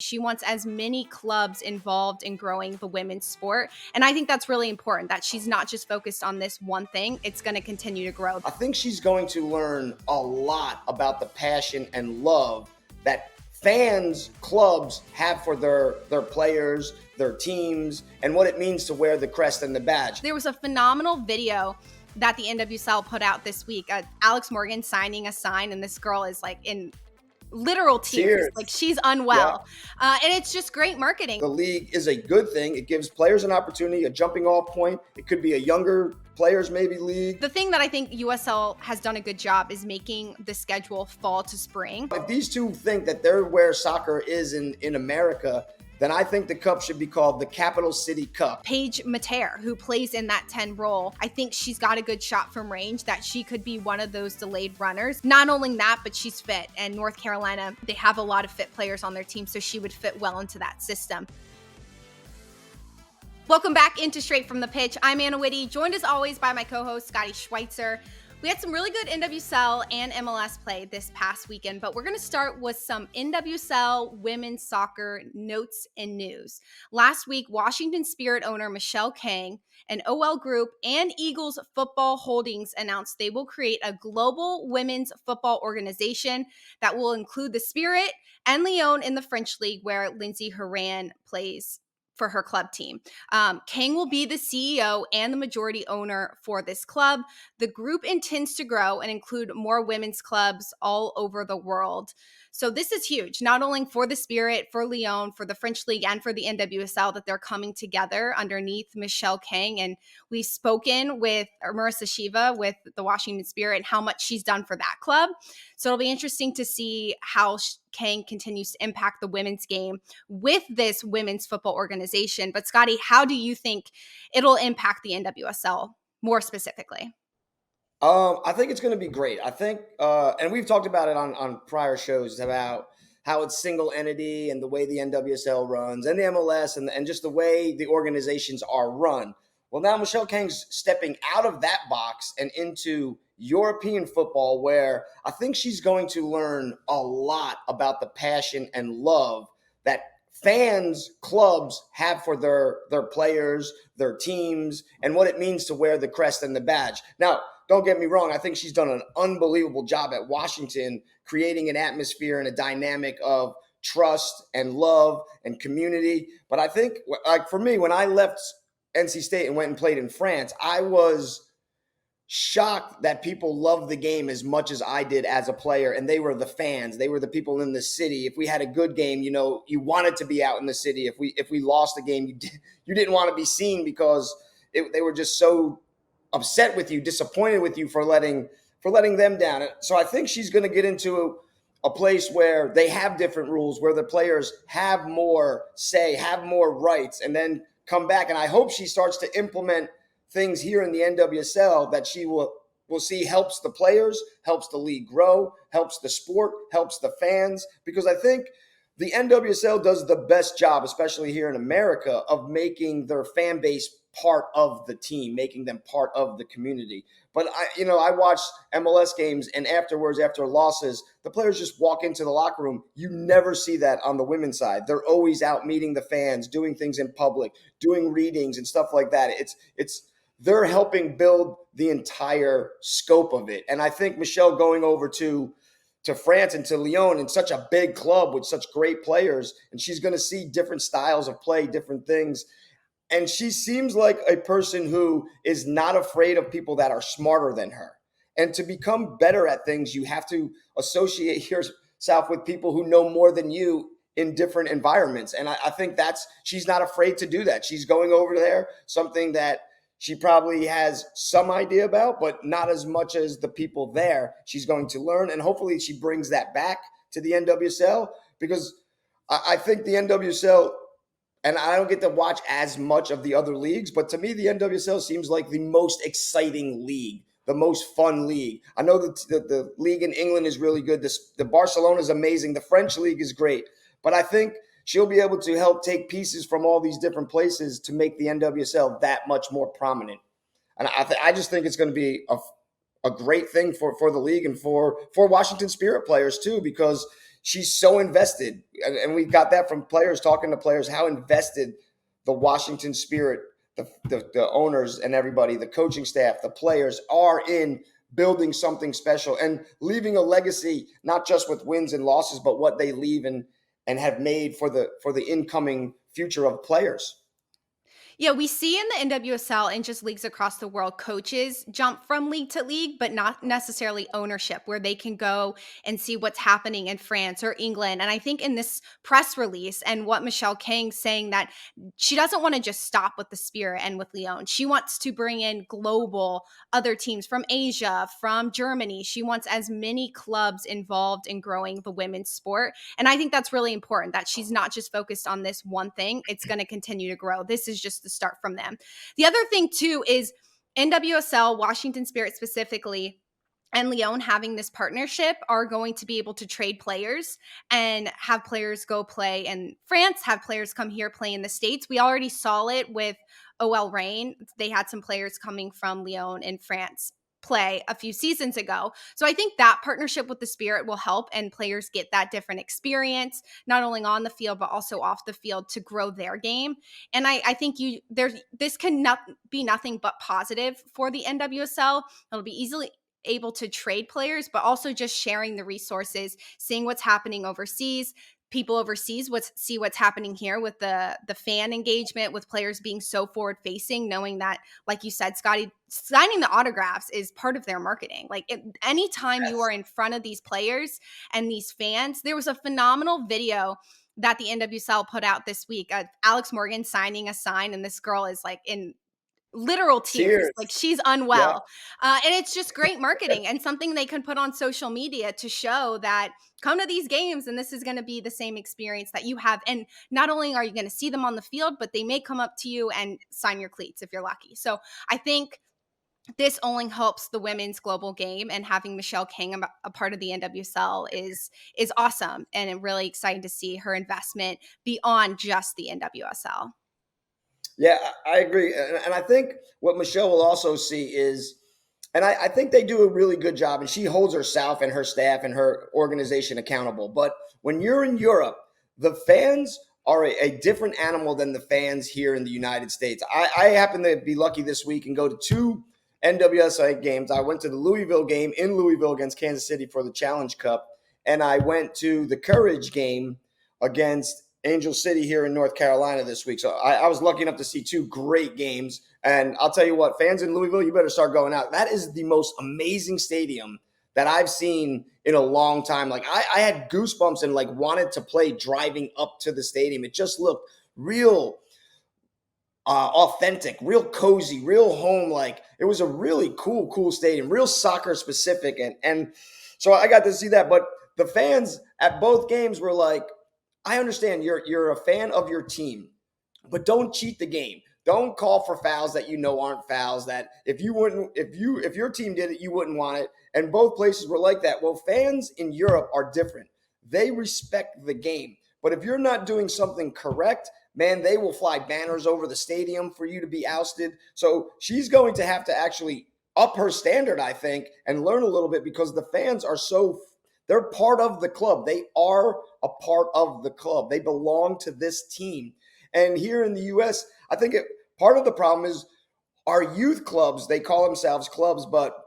She wants as many clubs involved in growing the women's sport. And I think that's really important, that she's not just focused on this one thing. It's going to continue to grow. I think she's going to learn a lot about the passion and love that fans, clubs have for their players, their teams, and what it means to wear the crest and the badge. There was a phenomenal video that the NWSL put out this week. Alex Morgan signing a sign, and this girl is like in literal tears. Like she's unwell. Yeah. And it's just great marketing. The league is a good thing. It gives players an opportunity, a jumping off point. It could be a younger players maybe league. The thing that I think USL has done a good job is making the schedule fall to spring. If these two think that they're where soccer is in America, then I think the cup should be called the Capital City Cup. Paige Mater, who plays in that 10 role, I think she's got a good shot from range, that she could be one of those delayed runners. Not only that, but she's fit. And North Carolina, they have a lot of fit players on their team, so she would fit well into that system. Welcome back into Straight from the Pitch. I'm Anna Whitty, joined as always by my co-host, Scotty Schweitzer. We had some really good NWSL and MLS play this past weekend, but we're going to start with some NWSL women's soccer notes and news. Last week, Washington Spirit owner Michele Kang and OL Group and Eagles Football Holdings announced they will create a global women's football organization that will include the Spirit and Lyon in the French league, where Lindsey Horan plays for her club team. Kang will be the CEO and the majority owner for this club. The group intends to grow and include more women's clubs all over the world. So this is huge, not only for the Spirit, for Lyon, for the French League, and for the NWSL, that they're coming together underneath Michele Kang. And we've spoken with Marissa Shiva with the Washington Spirit and how much she's done for that club. So it'll be interesting to see how Kang continues to impact the women's game with this women's football organization. But Scotty, how do you think it'll impact the NWSL more specifically? I think it's going to be great. I think, and we've talked about it on prior shows about how it's single entity and the way the NWSL runs and the MLS and just the way the organizations are run. Well, now Michele Kang's stepping out of that box and into European football, where I think she's going to learn a lot about the passion and love that fans, clubs have for their players, their teams, and what it means to wear the crest and the badge. Now, don't get me wrong. I think she's done an unbelievable job at Washington, creating an atmosphere and a dynamic of trust and love and community. But I think, like for me, when I left NC State and went and played in France, I was shocked that people loved the game as much as I did as a player. And they were the fans. They were the people in the city. If we had a good game, you know, you wanted to be out in the city. If we lost a game, you didn't want to be seen because they were just so upset with you, disappointed with you for letting them down. So I think she's going to get into a place where they have different rules, where the players have more say, have more rights, and then come back. And I hope she starts to implement things here in the NWSL that she will see helps the players, helps the league grow, helps the sport, helps the fans, because I think the NWSL does the best job, especially here in America, of making their fan base part of the team, making them part of the community. But I watch MLS games, and afterwards, after losses, the players just walk into the locker room. You never see that on the women's side. They're always out meeting the fans, doing things in public, doing readings and stuff like that. They're helping build the entire scope of it. And I think Michele going over to France and to Lyon, in such a big club with such great players, and she's going to see different styles of play, different things. And she seems like a person who is not afraid of people that are smarter than her. And to become better at things, you have to associate yourself with people who know more than you in different environments. And I think she's not afraid to do that. She's going over there, something that she probably has some idea about, but not as much as the people there. She's going to learn, and hopefully she brings that back to the NWSL, because I think the NWSL, and I don't get to watch as much of the other leagues, but to me, the NWSL seems like the most exciting league, the most fun league. I know that the league in England is really good. The Barcelona is amazing. The French league is great. But I think she'll be able to help take pieces from all these different places to make the NWSL that much more prominent. And I just think it's going to be a great thing for the league and for Washington Spirit players too, because she's so invested. And we got that from players, talking to players, how invested the Washington Spirit, the owners and everybody, the coaching staff, the players are in building something special and leaving a legacy, not just with wins and losses, but what they leave and have made for the incoming future of players. Yeah, we see in the NWSL and just leagues across the world, coaches jump from league to league, but not necessarily ownership, where they can go and see what's happening in France or England. And I think in this press release and what Michele Kang saying, that she doesn't want to just stop with the Spirit and with Lyon. She wants to bring in global other teams from Asia, from Germany. She wants as many clubs involved in growing the women's sport. And I think that's really important, that she's not just focused on this one thing. It's going to continue to grow. This is just the start from them. The other thing too is NWSL, Washington Spirit specifically, and Lyon having this partnership are going to be able to trade players and have players go play in France, have players come here play in the States. We already saw it with OL Reign. They had some players coming from Lyon in France play a few seasons ago. So I think that partnership with the Spirit will help, and players get that different experience, not only on the field, but also off the field, to grow their game. And I think this can be nothing but positive for the NWSL. It'll be easily able to trade players, but also just sharing the resources, seeing what's happening overseas. People overseas see what's happening here with the fan engagement, with players being so forward facing, knowing that, like you said, Scotty, signing the autographs is part of their marketing. Like, anytime you are in front of these players and these fans, there was a phenomenal video that the NWSL put out this week of Alex Morgan signing a sign, and this girl is like in literal tears, like she's unwell. And it's just great marketing and something they can put on social media to show that come to these games and this is going to be the same experience that you have. And not only are you going to see them on the field, but they may come up to you and sign your cleats if you're lucky. So I think this only helps the women's global game, and having Michele Kang a part of the NWSL is awesome. And I'm really excited to see her investment beyond just the NWSL. Yeah, I agree. And I think what Michele will also see is, and I think they do a really good job, and she holds herself and her staff and her organization accountable. But when you're in Europe, the fans are a different animal than the fans here in the United States. I happen to be lucky this week and go to two NWSL games. I went to the Louisville game in Louisville against Kansas City for the Challenge Cup, and I went to the Courage game against Angel City here in North Carolina this week. So I was lucky enough to see two great games. And I'll tell you what, fans in Louisville, you better start going out. That is the most amazing stadium that I've seen in a long time. Like I had goosebumps and like wanted to play driving up to the stadium. It just looked real authentic, real cozy, real home. Like it was a really cool stadium, real soccer specific. And so I got to see that. But the fans at both games were like, I understand you're a fan of your team, but don't cheat the game. Don't call for fouls that you know aren't fouls. That if your team did it, you wouldn't want it. And both places were like that. Well, fans in Europe are different. They respect the game. But if you're not doing something correct, man, they will fly banners over the stadium for you to be ousted. So she's going to have to actually up her standard, I think, and learn a little bit, because the fans are they're part of the club. They are a part of the club. They belong to this team. And here in the U.S., I think part of the problem is our youth clubs. They call themselves clubs, but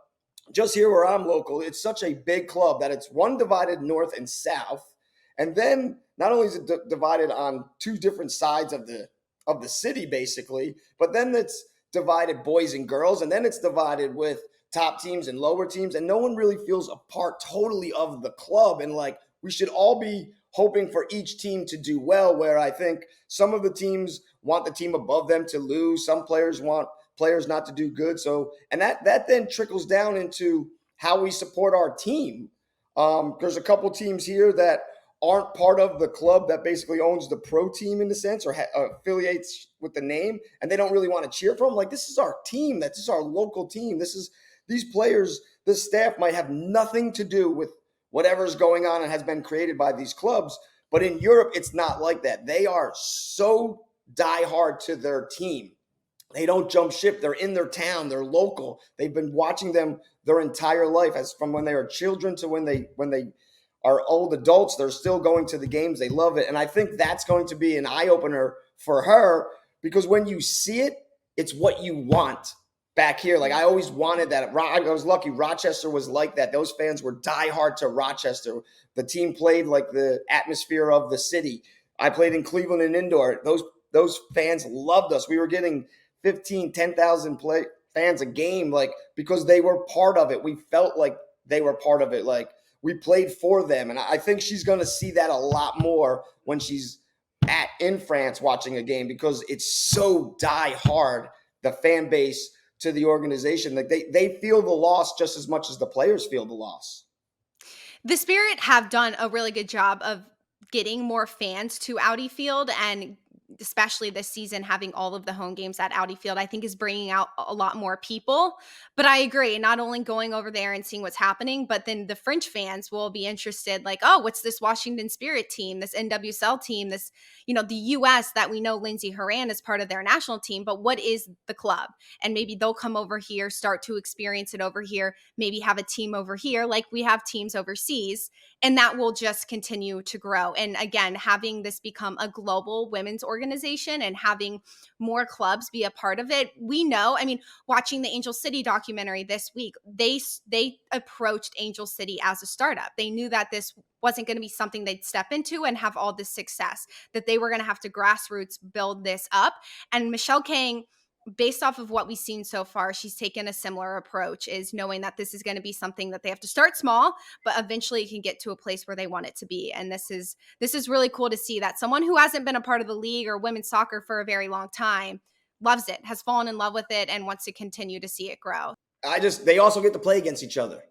just here where I'm local, it's such a big club that it's one divided north and south. And then not only is it divided on two different sides of the city, basically, but then it's divided boys and girls, and then it's divided with top teams and lower teams, and no one really feels a part totally of the club. And like, we should all be hoping for each team to do well, where I think some of the teams want the team above them to lose. Some players want players not to do good. So, and that then trickles down into how we support our team. There's a couple teams here that aren't part of the club that basically owns the pro team in a sense, or affiliates with the name, and they don't really want to cheer for them. Like, this is our team. This is our local team. These players, the staff might have nothing to do with whatever's going on and has been created by these clubs. But in Europe, it's not like that. They are so diehard to their team. They don't jump ship. They're in their town. They're local. They've been watching them their entire life, as from when they were children to when they our old adults, they're still going to the games. They love it. And I think that's going to be an eye-opener for her, because when you see it, it's what you want back here. Like, I always wanted that. I was lucky. Rochester was like that. Those fans were diehard to Rochester. The team played like the atmosphere of the city. I played in Cleveland and indoor. Those fans loved us. We were getting 10,000 fans a game, like, because they were part of it. We felt like they were part of it. Like, we played for them. And I think she's going to see that a lot more when she's in France watching a game, because it's so die hard, the fan base to the organization. Like, they feel the loss just as much as the players feel the loss. The Spirit have done a really good job of getting more fans to Audi Field, and especially this season, having all of the home games at Audi Field, I think is bringing out a lot more people. But I agree, not only going over there and seeing what's happening, but then the French fans will be interested, like, oh, what's this Washington Spirit team, this NWSL team, this, the US that we know Lindsey Horan is part of their national team, but what is the club? And maybe they'll come over here, start to experience it over here, maybe have a team over here like we have teams overseas. And that will just continue to grow. And again, having this become a global women's organization and having more clubs be a part of it. We know, watching the Angel City documentary this week, they approached Angel City as a startup. They knew that this wasn't going to be something they'd step into and have all this success, that they were going to have to grassroots build this up. And Michele Kang, based off of what we've seen so far, she's taken a similar approach, is knowing that this is going to be something that they have to start small, but eventually can get to a place where they want it to be. And this is really cool to see that someone who hasn't been a part of the league or women's soccer for a very long time loves it, has fallen in love with it, and wants to continue to see it grow. They also get to play against each other.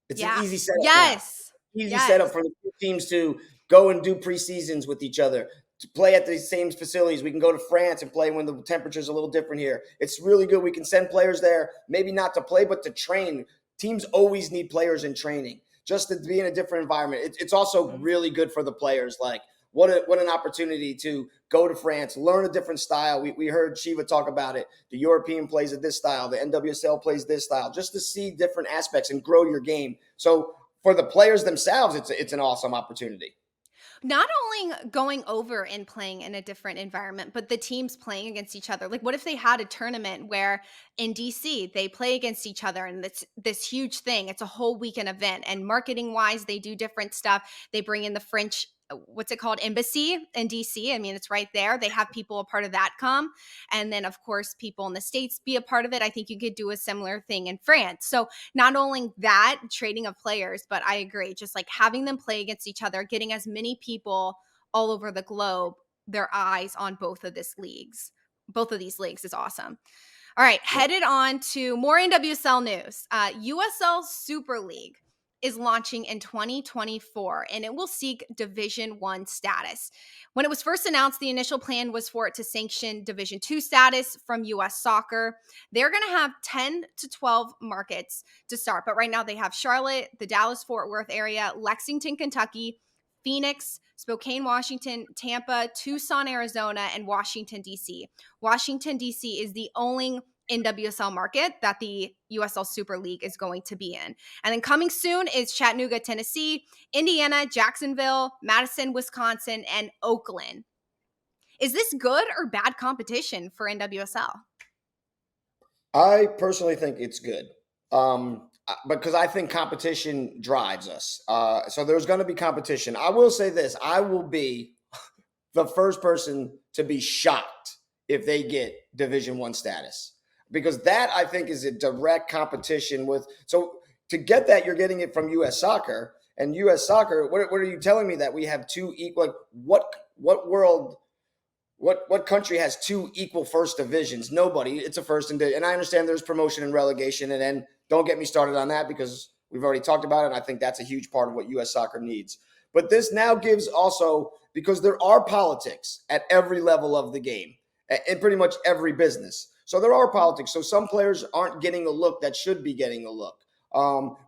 It's an easy setup. Yes. Easy setup for the teams to go and do preseasons with each other, to play at the same facilities. We can go to France and play when the temperature's a little different here. It's really good. We can send players there, maybe not to play, but to train. Teams always need players in training, just to be in a different environment. It's also really good for the players. Like, what an opportunity to go to France, learn a different style. We heard Shiva talk about it. The European plays at this style. The NWSL plays this style, just to see different aspects and grow your game. So for the players themselves, it's an awesome opportunity. Not only going over and playing in a different environment, but the teams playing against each other. Like, what if they had a tournament where in DC they play against each other, and it's this huge thing. It's a whole weekend event, and marketing wise, they do different stuff. They bring in the French, what's it called, embassy in DC. It's right there. They have people a part of that come. And then, of course, people in the States be a part of it. I think you could do a similar thing in France. So not only that, trading of players, but I agree, just like having them play against each other, getting as many people all over the globe, their eyes on both of these leagues is awesome. All right, headed on to more NWSL news. USL Super League is launching in 2024, and it will seek Division 1 status. When it was first announced, the initial plan was for it to sanction Division 2 status from US Soccer. They're going to have 10 to 12 markets to start, but right now they have Charlotte, the Dallas-Fort Worth area, Lexington, Kentucky, Phoenix, Spokane, Washington, Tampa, Tucson, Arizona, and Washington, D.C. Washington, D.C. is the only NWSL market that the USL Super League is going to be in. And then coming soon is Chattanooga, Tennessee, Indiana, Jacksonville, Madison, Wisconsin, and Oakland. Is this good or bad competition for NWSL? I personally think it's good. Because I think competition drives us. So there's going to be competition. I will say this. I will be the first person to be shocked if they get Division 1 status. Because that, I think, is a direct competition with – so to get that, you're getting it from U.S. Soccer. And U.S. Soccer, what are you telling me, that we have two equal – like what country has two equal first divisions? Nobody. It's a first and I understand there's promotion and relegation, and then don't get me started on that, because we've already talked about it, and I think that's a huge part of what U.S. Soccer needs. But this now gives also, because there are politics at every level of the game, in pretty much every business. So there are politics. So some players aren't getting a look that should be getting a look.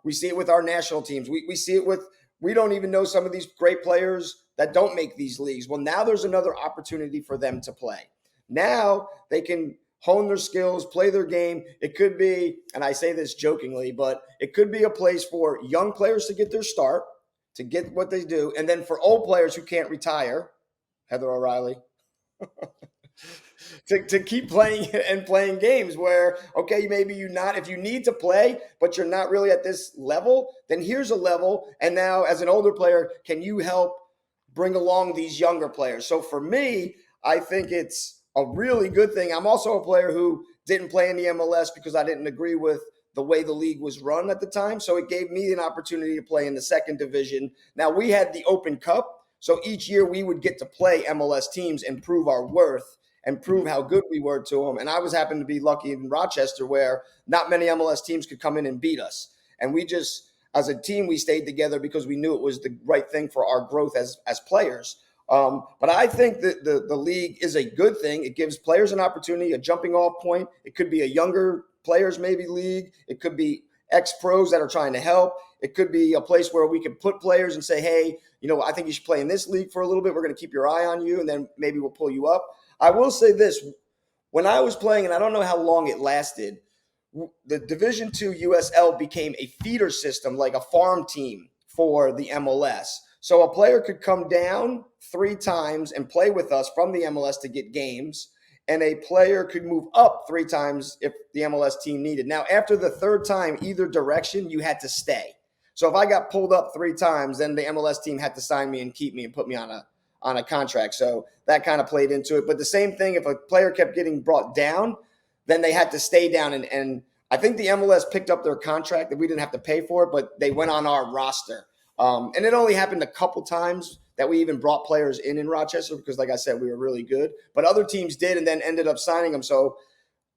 We see it with our national teams. We see it with, we don't even know some of these great players that don't make these leagues. Well, now there's another opportunity for them to play. Now they can hone their skills, play their game. It could be, and I say this jokingly, but it could be a place for young players to get their start, to get what they do. And then for old players who can't retire, Heather O'Reilly, to keep playing and playing games where, okay, maybe if you need to play, but you're not really at this level, then here's a level. And now as an older player, can you help bring along these younger players? So for me, I think it's a really good thing. I'm also a player who didn't play in the MLS because I didn't agree with the way the league was run at the time. So it gave me an opportunity to play in the second division. Now we had the Open Cup. So each year we would get to play MLS teams and prove our worth and prove how good we were to them. And I was happened to be lucky in Rochester where not many MLS teams could come in and beat us. And we just, as a team, we stayed together because we knew it was the right thing for our growth as players. But I think that the league is a good thing. It gives players an opportunity, a jumping off point. It could be a younger players maybe league. It could be ex-pros that are trying to help. It could be a place where we can put players and say, hey, I think you should play in this league for a little bit. We're going to keep your eye on you, and then maybe we'll pull you up. I will say this. When I was playing, and I don't know how long it lasted, the Division II USL became a feeder system, like a farm team for the MLS. So a player could come down 3 times and play with us from the MLS to get games, and a player could move up 3 times if the MLS team needed. Now, after the 3rd time, either direction, you had to stay. So if I got pulled up 3 times, then the MLS team had to sign me and keep me and put me on a contract. So that kind of played into it. But the same thing, if a player kept getting brought down, then they had to stay down. And I think the MLS picked up their contract that we didn't have to pay for it, but they went on our roster. And it only happened a couple times that we even brought players in Rochester because, like I said, we were really good. But other teams did and then ended up signing them. So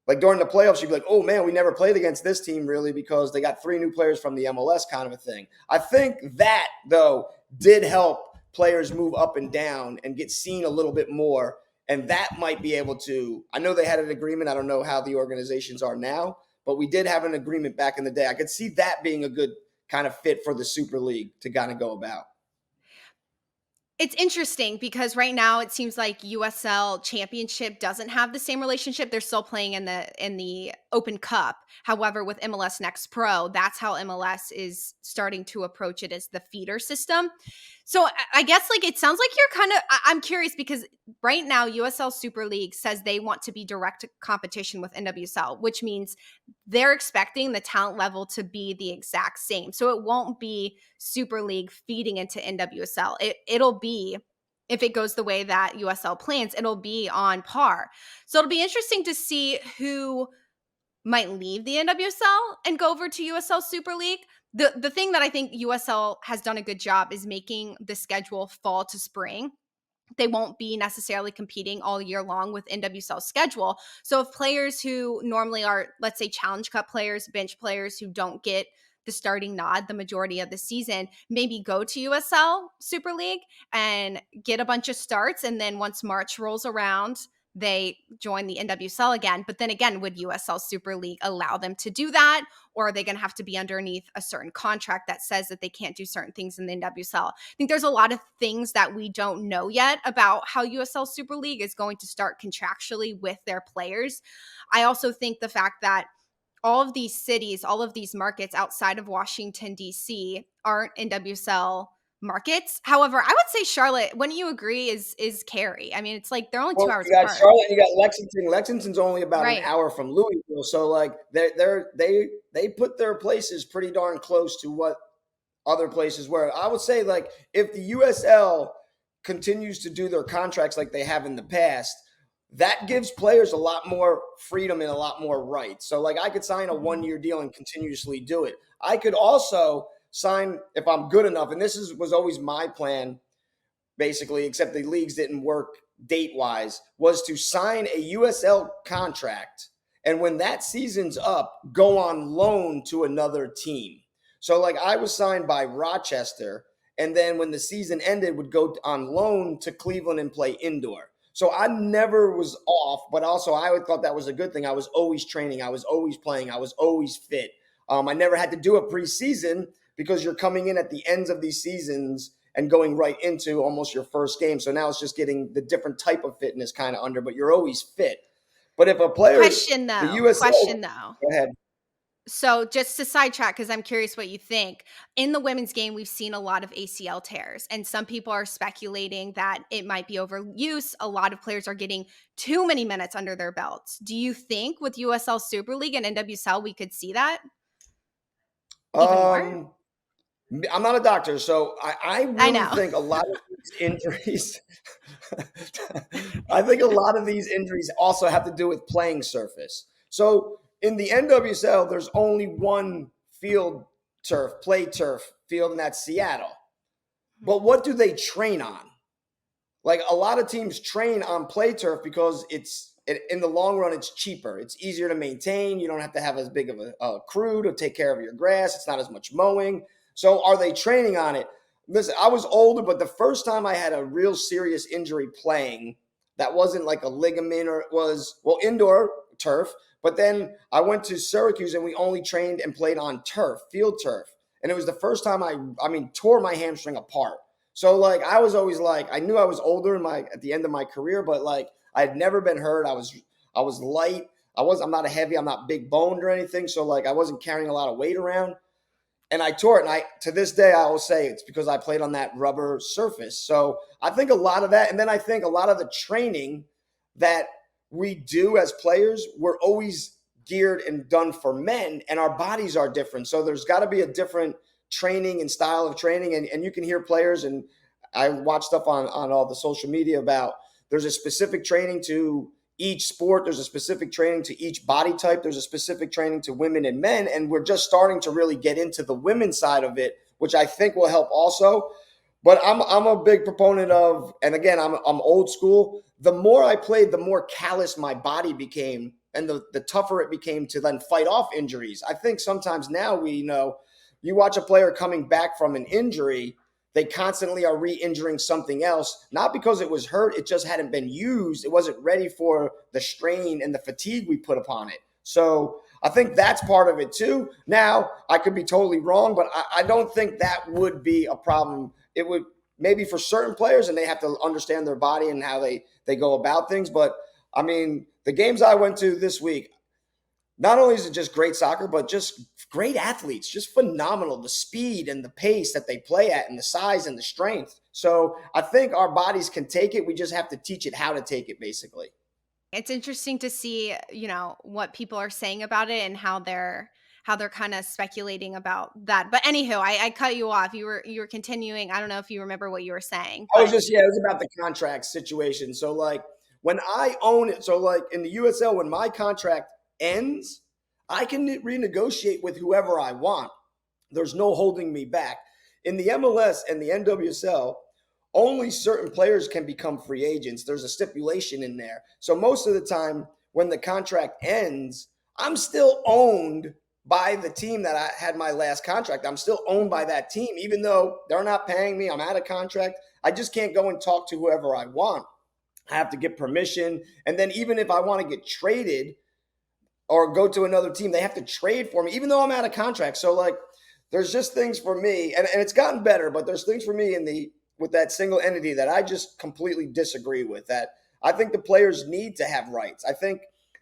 like during the playoffs, you'd be like, oh, man, we never played against this team really because they got 3 new players from the MLS kind of a thing. I think that, though, did help players move up and down and get seen a little bit more. And that might be able to – I know they had an agreement. I don't know how the organizations are now, but we did have an agreement back in the day. I could see that being a good kind of fit for the Super League to kind of go about. It's interesting because right now it seems like USL Championship doesn't have the same relationship. They're still playing in the Open Cup. However, with MLS Next Pro, that's how MLS is starting to approach it as the feeder system. So I guess like it sounds like you're kind of – I'm curious because right now USL Super League says they want to be direct competition with NWSL, which means they're expecting the talent level to be the exact same. So it won't be Super League feeding into NWSL. It'll be, if it goes the way that USL plans, it'll be on par. So it'll be interesting to see who might leave the NWSL and go over to USL Super League. The thing that I think USL has done a good job is making the schedule fall to spring. They won't be necessarily competing all year long with NWSL's schedule. So if players who normally are, let's say, Challenge Cup players, bench players who don't get the starting nod the majority of the season, maybe go to USL Super League and get a bunch of starts. And then once March rolls around, they join the NWSL again. But then again, would USL Super League allow them to do that? Or are they going to have to be underneath a certain contract that says that they can't do certain things in the NWSL? I think there's a lot of things that we don't know yet about how USL Super League is going to start contractually with their players. I also think the fact that all of these cities, all of these markets outside of Washington, D.C. aren't NWSL markets. However, I would say Charlotte, wouldn't you agree, is Cary? I mean, it's like they're only 2 hours apart. You got Charlotte, you got Lexington. Lexington's only about Right. an hour from Louisville. So like they put their places pretty darn close to what other places were. I would say like if the USL continues to do their contracts like they have in the past, that gives players a lot more freedom and a lot more rights. So like I could sign a 1-year deal and continuously do it. I could also sign if I'm good enough, and this was always my plan basically, except the leagues didn't work date-wise, was to sign a USL contract, and when that season's up, go on loan to another team. So like I was signed by Rochester, and then when the season ended, would go on loan to Cleveland and play indoor. So I never was off, but also I would thought that was a good thing. I was always training. I was always playing. I was always fit. I never had to do a preseason because you're coming in at the ends of these seasons and going right into almost your first game. So now it's just getting the different type of fitness kind of under, but you're always fit. But if a player, Question though. Go ahead. So just to sidetrack, because I'm curious what you think. In the women's game, we've seen a lot of ACL tears, and some people are speculating that it might be overuse. A lot of players are getting too many minutes under their belts. Do you think with USL Super League and NWSL we could see that even more? Um, I'm not a doctor, so I I really know. think a lot of these injuries, I think a lot of these injuries also have to do with playing surface. So in the NWSL, there's only one play turf field, and that's Seattle. But what do they train on? Like a lot of teams train on play turf because in the long run, it's cheaper. It's easier to maintain. You don't have to have as big of a crew to take care of your grass. It's not as much mowing. So are they training on it? Listen, I was older, but the first time I had a real serious injury playing that wasn't like a ligament or it was, well, indoor turf. But then I went to Syracuse and we only trained and played on turf, field turf. And it was the first time tore my hamstring apart. So like I was always like I knew I was older at the end of my career, but like I had never been hurt. I was light. I'm not a heavy. I'm not big boned or anything. So like I wasn't carrying a lot of weight around, and I tore it. And to this day I will say it's because I played on that rubber surface. So I think a lot of that, and then I think a lot of the training that we do as players, we're always geared and done for men, and our bodies are different. So there's got to be a different training and style of training. And you can hear players, and I watch stuff on all the social media about there's a specific training to each sport. There's a specific training to each body type. There's a specific training to women and men. And we're just starting to really get into the women's side of it, which I think will help also. But I'm a big proponent of, and again, I'm old school. The more I played, the more callous my body became, and the tougher it became to then fight off injuries. I think sometimes now we know you watch a player coming back from an injury, they constantly are re-injuring something else, not because it was hurt, it just hadn't been used. It wasn't ready for the strain and the fatigue we put upon it. So I think that's part of it too. Now, I could be totally wrong, but I don't think that would be a problem. It would maybe for certain players, and they have to understand their body and how they go about things. But I mean, the games I went to this week, not only is it just great soccer, but just great athletes, just phenomenal. The speed and the pace that they play at and the size and the strength. So I think our bodies can take it. We just have to teach it how to take it, basically. It's interesting to see, what people are saying about it and how they're kind of speculating about that. But anywho, I cut you off. You were continuing. I don't know if you remember what you were saying, I was but just, yeah, it was about the contract situation. So like when I own it, so like in the USL, when my contract ends, I can renegotiate with whoever I want. There's no holding me back. In the MLS and the NWSL, only certain players can become free agents. There's a stipulation in there. So most of the time, when the contract ends, I'm still owned by the team that I had my last contract. I'm still owned by that team, even though they're not paying me. I'm out of contract. I just can't go and talk to whoever I want. I have to get permission. And then even if I want to get traded, or go to another team, they have to trade for me, even though I'm out of contract. So like, there's just things for me, and it's gotten better, but there's things for me with that single entity that I just completely disagree with. That I think the players need to have rights. I think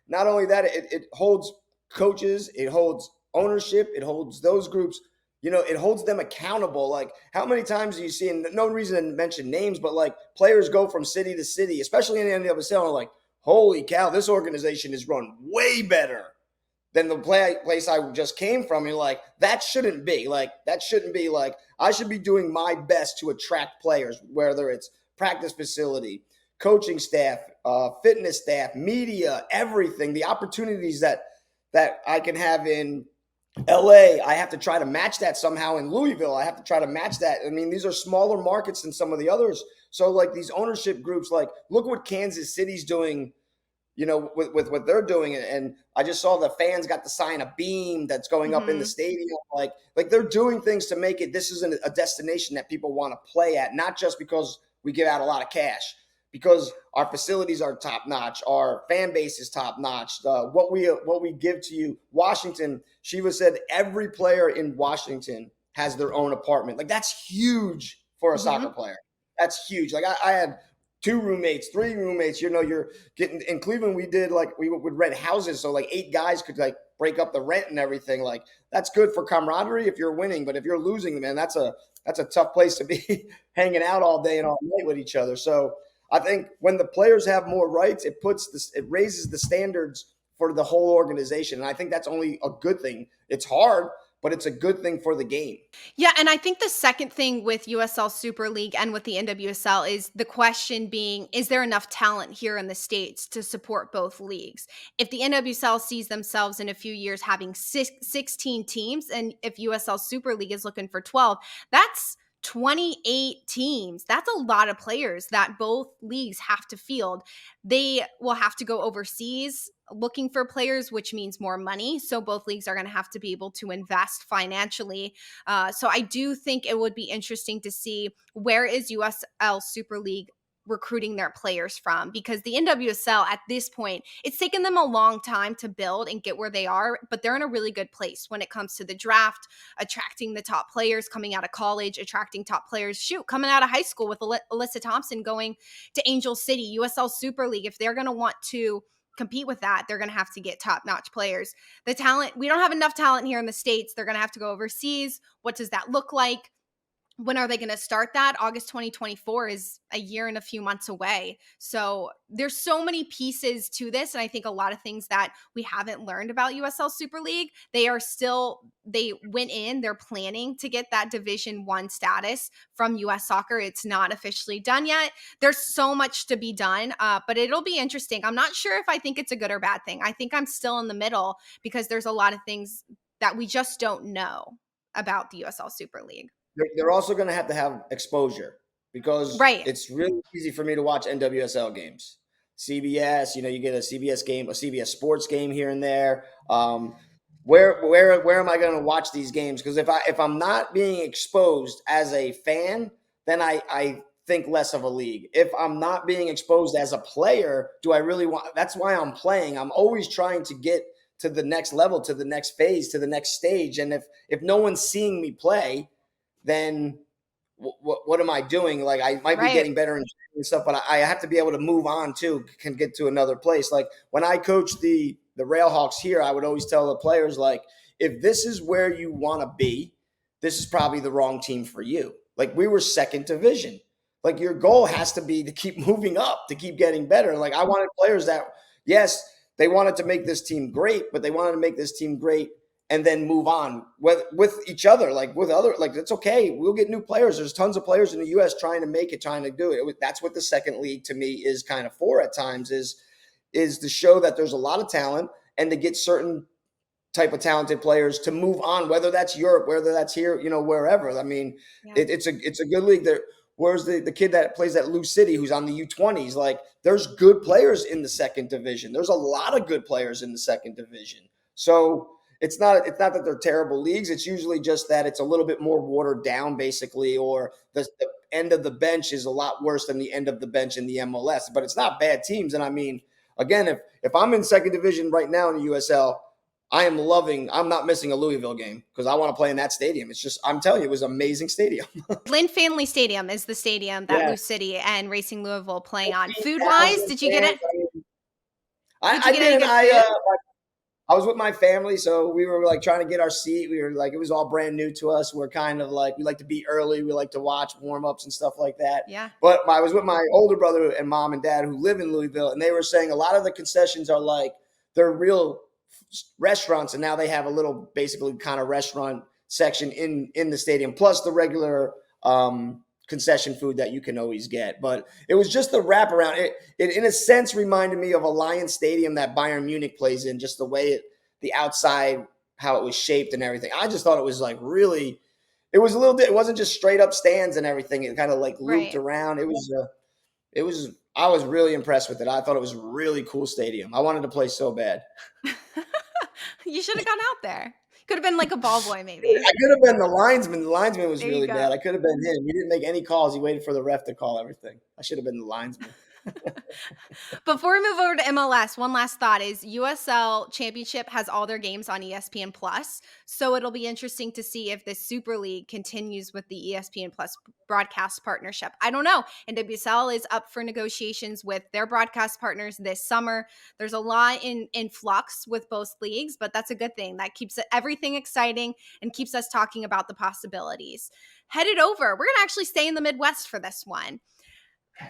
not only that, it holds coaches, it holds ownership, it holds those groups. It holds them accountable. Like how many times do you see, and no reason to mention names, but like players go from city to city, especially in the NWSL, and like, holy cow, this organization is run way better than the place I just came from. You're like, that shouldn't be. Like, I should be doing my best to attract players, whether it's practice facility, coaching staff, fitness staff, media, everything, the opportunities that I can have in LA, I have to try to match that somehow. In Louisville, I have to try to match that. I mean, these are smaller markets than some of the others. So like these ownership groups, like look what Kansas City's doing, with what they're doing. And I just saw the fans got to sign a beam that's going up in the mhm. stadium. Like they're doing things to make it, this is a destination that people want to play at, not just because we give out a lot of cash, because our facilities are top notch, our fan base is top notch. What we give to you, Washington, Shiva said every player in Washington has their own apartment. Like that's huge for a soccer Mhm. player. That's huge. Like I had 2 roommates, 3 roommates. You're getting in Cleveland. We would rent houses, so like 8 guys could like break up the rent and everything. Like that's good for camaraderie if you're winning, but if you're losing, man, that's a tough place to be hanging out all day and all night with each other. So I think when the players have more rights, it raises the standards for the whole organization, and I think that's only a good thing. It's hard, but it's a good thing for the game. Yeah, and I think the second thing with USL Super League and with the NWSL is the question being, is there enough talent here in the States to support both leagues? If the NWSL sees themselves in a few years having 16 teams, and if USL Super League is looking for 12, that's 28 teams. That's a lot of players that both leagues have to field. They will have to go overseas looking for players, which means more money. So both leagues are going to have to be able to invest financially. So I do think it would be interesting to see, where is USL Super League recruiting their players from, because the NWSL at this point, it's taken them a long time to build and get where they are, but they're in a really good place when it comes to the draft, attracting the top players coming out of college, attracting top players, coming out of high school with Alyssa Thompson going to Angel City. USL Super League, if they're going to want to compete with that, they're going to have to get top-notch players. The talent, we don't have enough talent here in the States. They're going to have to go overseas. What does that look like? When are they going to start that? August 2024 is a year and a few months away. So there's so many pieces to this. And I think a lot of things that we haven't learned about USL Super League, they went in, they're planning to get that Division 1 status from US Soccer. It's not officially done yet. There's so much to be done, but it'll be interesting. I'm not sure if I think it's a good or bad thing. I think I'm still in the middle, because there's a lot of things that we just don't know about the USL Super League. They're also going to have exposure, because Right. it's really easy for me to watch NWSL games. CBS, you get a CBS game, a CBS Sports game here and there. Where am I going to watch these games? Because if I'm not being exposed as a fan, then I think less of a league. If I'm not being exposed as a player, do I really want? That's why I'm playing. I'm always trying to get to the next level, to the next phase, to the next stage. And if no one's seeing me play, then what am I doing? Like, I might be getting better and stuff, but I have to be able to move on too, can get to another place. Like when I coached the Railhawks here, I would always tell the players, like, if this is where you want to be, this is probably the wrong team for you. Like, we were second division. Like, your goal has to be to keep moving up, to keep getting better. Like, I wanted players that, yes, they wanted to make this team great, but they wanted to make this team great and then move on with each other, like with other, like, it's okay. We'll get new players. There's tons of players in the U.S. trying to make it, trying to do it. That's what the second league to me is kind of for at times, is to show that there's a lot of talent and to get certain type of talented players to move on, whether that's Europe, whether that's here, wherever. I mean, it's a good league. There, where's the kid that plays at Lou City, who's on the U20s? Like, there's good players in the second division. There's a lot of good players in the second division. So it's not that they're terrible leagues. It's usually just that it's a little bit more watered down, basically, or the end of the bench is a lot worse than the end of the bench in the MLS. But it's not bad teams. And I mean, again, if I'm in second division right now in the USL, I'm not missing a Louisville game, because I want to play in that stadium. It's just, I'm telling you, it was an amazing stadium. Lynn Family Stadium is the stadium that Lou City and Racing Louisville playing on. Food-wise, did you get it? I did. I was with my family, so we were like trying to get our seat. We were like, it was all brand new to us. We're kind of like, we like to be early. We like to watch warm-ups and stuff like that. Yeah. But I was with my older brother and mom and dad who live in Louisville, and they were saying a lot of the concessions are like, they're real restaurants, and now they have a little basically kind of restaurant section in the stadium, plus the regular concession food that you can always get. But it was just the wraparound. It in a sense reminded me of a Lion Stadium that Bayern Munich plays in, just the way the outside, how it was shaped and everything. I just thought it was like really, it was a little bit, it wasn't just straight up stands and everything. It kind of like looped around. It was, I was really impressed with it. I thought it was a really cool stadium. I wanted to play so bad. You should have gone out there. Could have been like a ball boy, maybe. I could have been the linesman. The linesman was really bad. I could have been him. He didn't make any calls. He waited for the ref to call everything. I should have been the linesman. Before we move over to MLS, one last thought is USL Championship has all their games on ESPN Plus. So it'll be interesting to see if the Super League continues with the ESPN Plus broadcast partnership. I don't know. NWSL is up for negotiations with their broadcast partners this summer. There's a lot in flux with both leagues, but that's a good thing. That keeps everything exciting and keeps us talking about the possibilities. Headed over, we're going to actually stay in the Midwest for this one.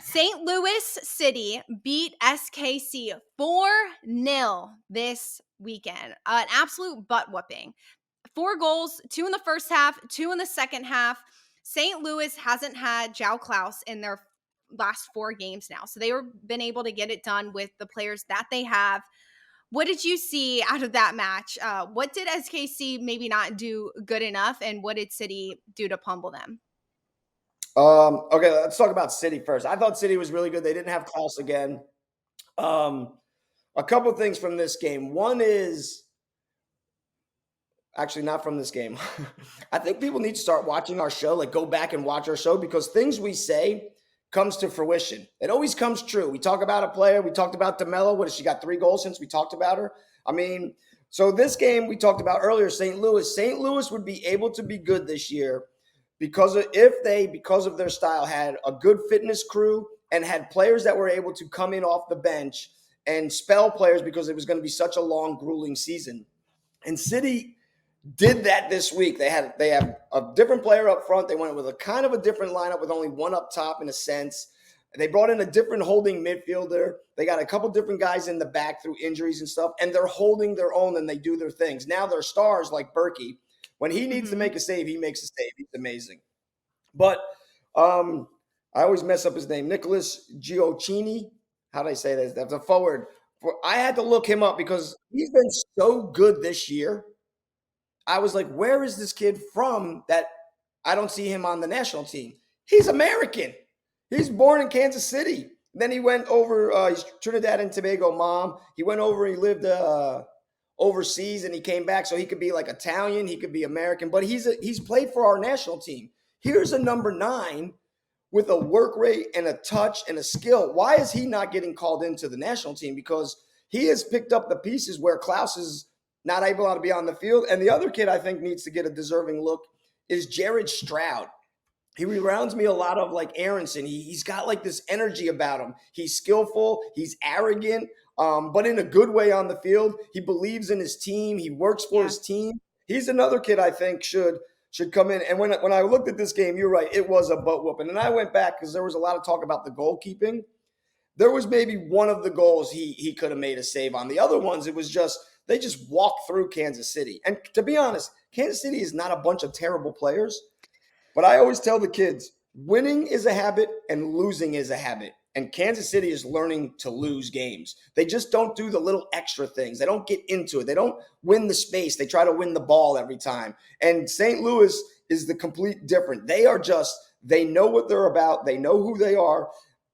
St. Louis City beat SKC 4-0 this weekend. An absolute butt whooping. 4 goals, 2 in the first half, 2 in the second half. St. Louis hasn't had João Klaus in their last 4 games now. So they've been able to get it done with the players that they have. What did you see out of that match? What did SKC maybe not do good enough, and what did City do to pummel them? Okay, let's talk about City first. I thought City was really good. They didn't have Klaus again. A couple of things from this game. One is actually not from this game. I think people need to start watching our show, like go back and watch our show, because things we say comes to fruition. It always comes true. We talk about a player. We talked about DeMello. What, has she got 3 goals since we talked about her? I mean, so this game we talked about earlier, St. Louis. St. Louis would be able to be good this year because of their style, had a good fitness crew and had players that were able to come in off the bench and spell players because it was going to be such a long, grueling season. And City did that this week. They have a different player up front. They went with a kind of a different lineup with only one up top in a sense. They brought in a different holding midfielder. They got a couple different guys in the back through injuries and stuff, and they're holding their own and they do their things. Now they're stars like Berkey. When he needs to make a save, he makes a save. He's amazing. But I always mess up his name. Nicholas Gioacchini. How do I say this? That's a forward. I had to look him up because he's been so good this year. I was like, where is this kid from that I don't see him on the national team? He's American. He's born in Kansas City. Then he went over, he's Trinidad and Tobago mom. He went over and he lived overseas and he came back so he could be like Italian, he could be American, but he's played for our national team. Here's a number 9 with a work rate and a touch and a skill. Why is he not getting called into the national team? Because he has picked up the pieces where Klaus is not able to be on the field. And the other kid I think needs to get a deserving look is Jared Stroud. He reminds me a lot of like Aronson. He's got like this energy about him. He's skillful. He's arrogant, but in a good way on the field. He believes in his team. He works for his team. He's another kid I think should come in. And when I looked at this game, you're right. It was a butt whooping. And I went back because there was a lot of talk about the goalkeeping. There was maybe one of the goals he could have made a save on. The other ones, it was just they just walked through Kansas City. And to be honest, Kansas City is not a bunch of terrible players. But I always tell the kids, winning is a habit and losing is a habit. And Kansas City is learning to lose games. They just don't do the little extra things. They don't get into it. They don't win the space. They try to win the ball every time. And St. Louis is the complete different. They know what they're about. They know who they are.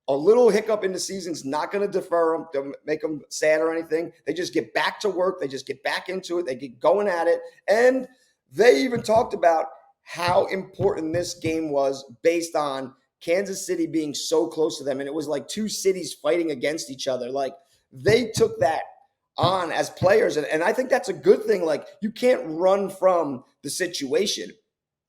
A little hiccup in the season's not going to defer them, to make them sad or anything. They just get back to work. They just get back into it. They get going at it. And they even talked about how important this game was based on Kansas City being so close to them. And it was like 2 cities fighting against each other. Like they took that on as players. And I think that's a good thing. Like you can't run from the situation.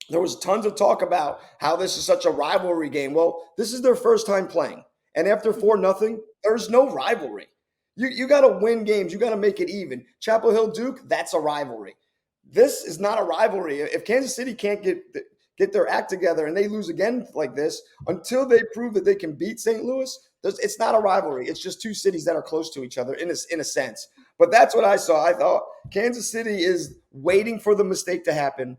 There was tons of talk about how this is such a rivalry game. Well, this is their first time playing. And after 4-0, there's no rivalry. You got to win games. You got to make it even. Chapel Hill Duke, that's a rivalry. This is not a rivalry. If Kansas City can't get their act together and they lose again like this, until they prove that they can beat St. Louis, it's not a rivalry. It's just 2 cities that are close to each other in a sense. But that's what I saw. I thought Kansas City is waiting for the mistake to happen,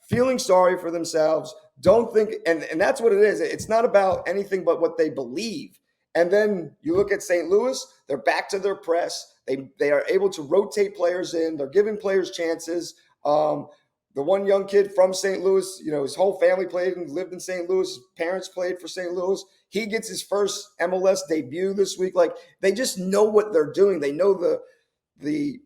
feeling sorry for themselves. Don't think, and that's what it is. It's not about anything but what they believe. And then you look at St. Louis, they're back to their press. They are able to rotate players in. They're giving players chances. The one young kid from St. Louis, his whole family played and lived in St. Louis. His parents played for St. Louis. He gets his first MLS debut this week. Like they just know what they're doing. They know the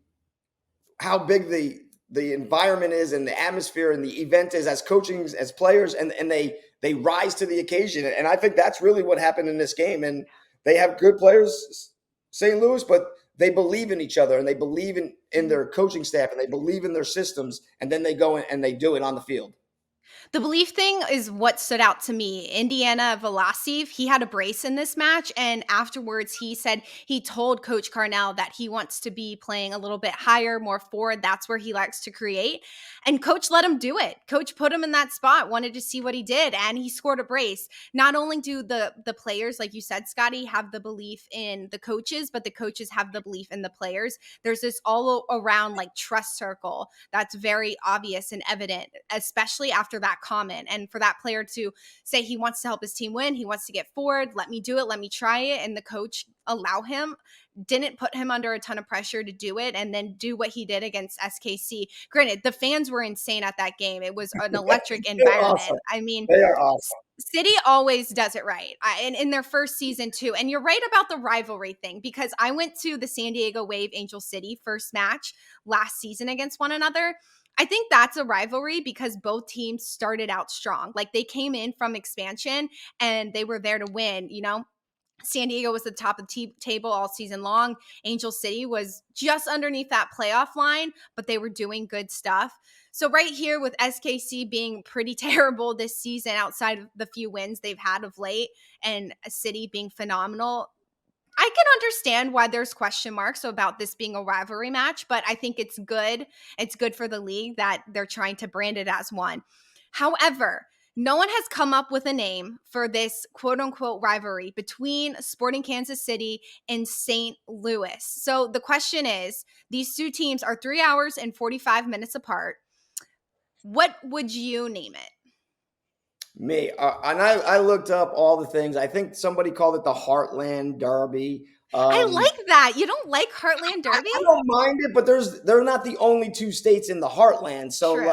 how big the environment is and the atmosphere and the event is as coaching, as players, and they rise to the occasion. And I think that's really what happened in this game. And they have good players, St. Louis, but they believe in each other and they believe in their coaching staff and they believe in their systems, and then they go and they do it on the field. The belief thing is what stood out to me. Indiana Velasiv, he had a brace in this match, and afterwards he said he told Coach Carnell that he wants to be playing a little bit higher, more forward. That's where he likes to create. And Coach let him do it. Coach put him in that spot, wanted to see what he did, and he scored a brace. Not only do the players, like you said, Scotty, have the belief in the coaches, but the coaches have the belief in the players. There's this all around like trust circle that's very obvious and evident, especially after that comment. And for that player to say he wants to help his team win, he wants to get forward, let me do it, let me try it, and the coach allow him, didn't put him under a ton of pressure to do it, and then do what he did against SKC. Granted, the fans were insane at that game. It was an electric They're environment. awesome. I mean, They are awesome. City always does it right, and in their first season too. And you're right about the rivalry thing, because I went to the San Diego Wave Angel City first match last season against one another. I think that's a rivalry because both teams started out strong. Like they came in from expansion and they were there to win, you know. San Diego was the top of the table all season long. Angel City was just underneath that playoff line, but they were doing good stuff. So right here with SKC being pretty terrible this season outside of the few wins they've had of late, and City being phenomenal, I can understand why there's question marks about this being a rivalry match, but I think it's good. It's good for the league that they're trying to brand it as one. However, no one has come up with a name for this quote unquote rivalry between Sporting Kansas City and St. Louis. So the question is, these two teams are 3 hours and 45 minutes apart. What would you name it? Me, and I looked up all the things. I think somebody called it the Heartland Derby. I like that. You don't like Heartland Derby? I don't mind it, but they're not the only two states in the Heartland. True.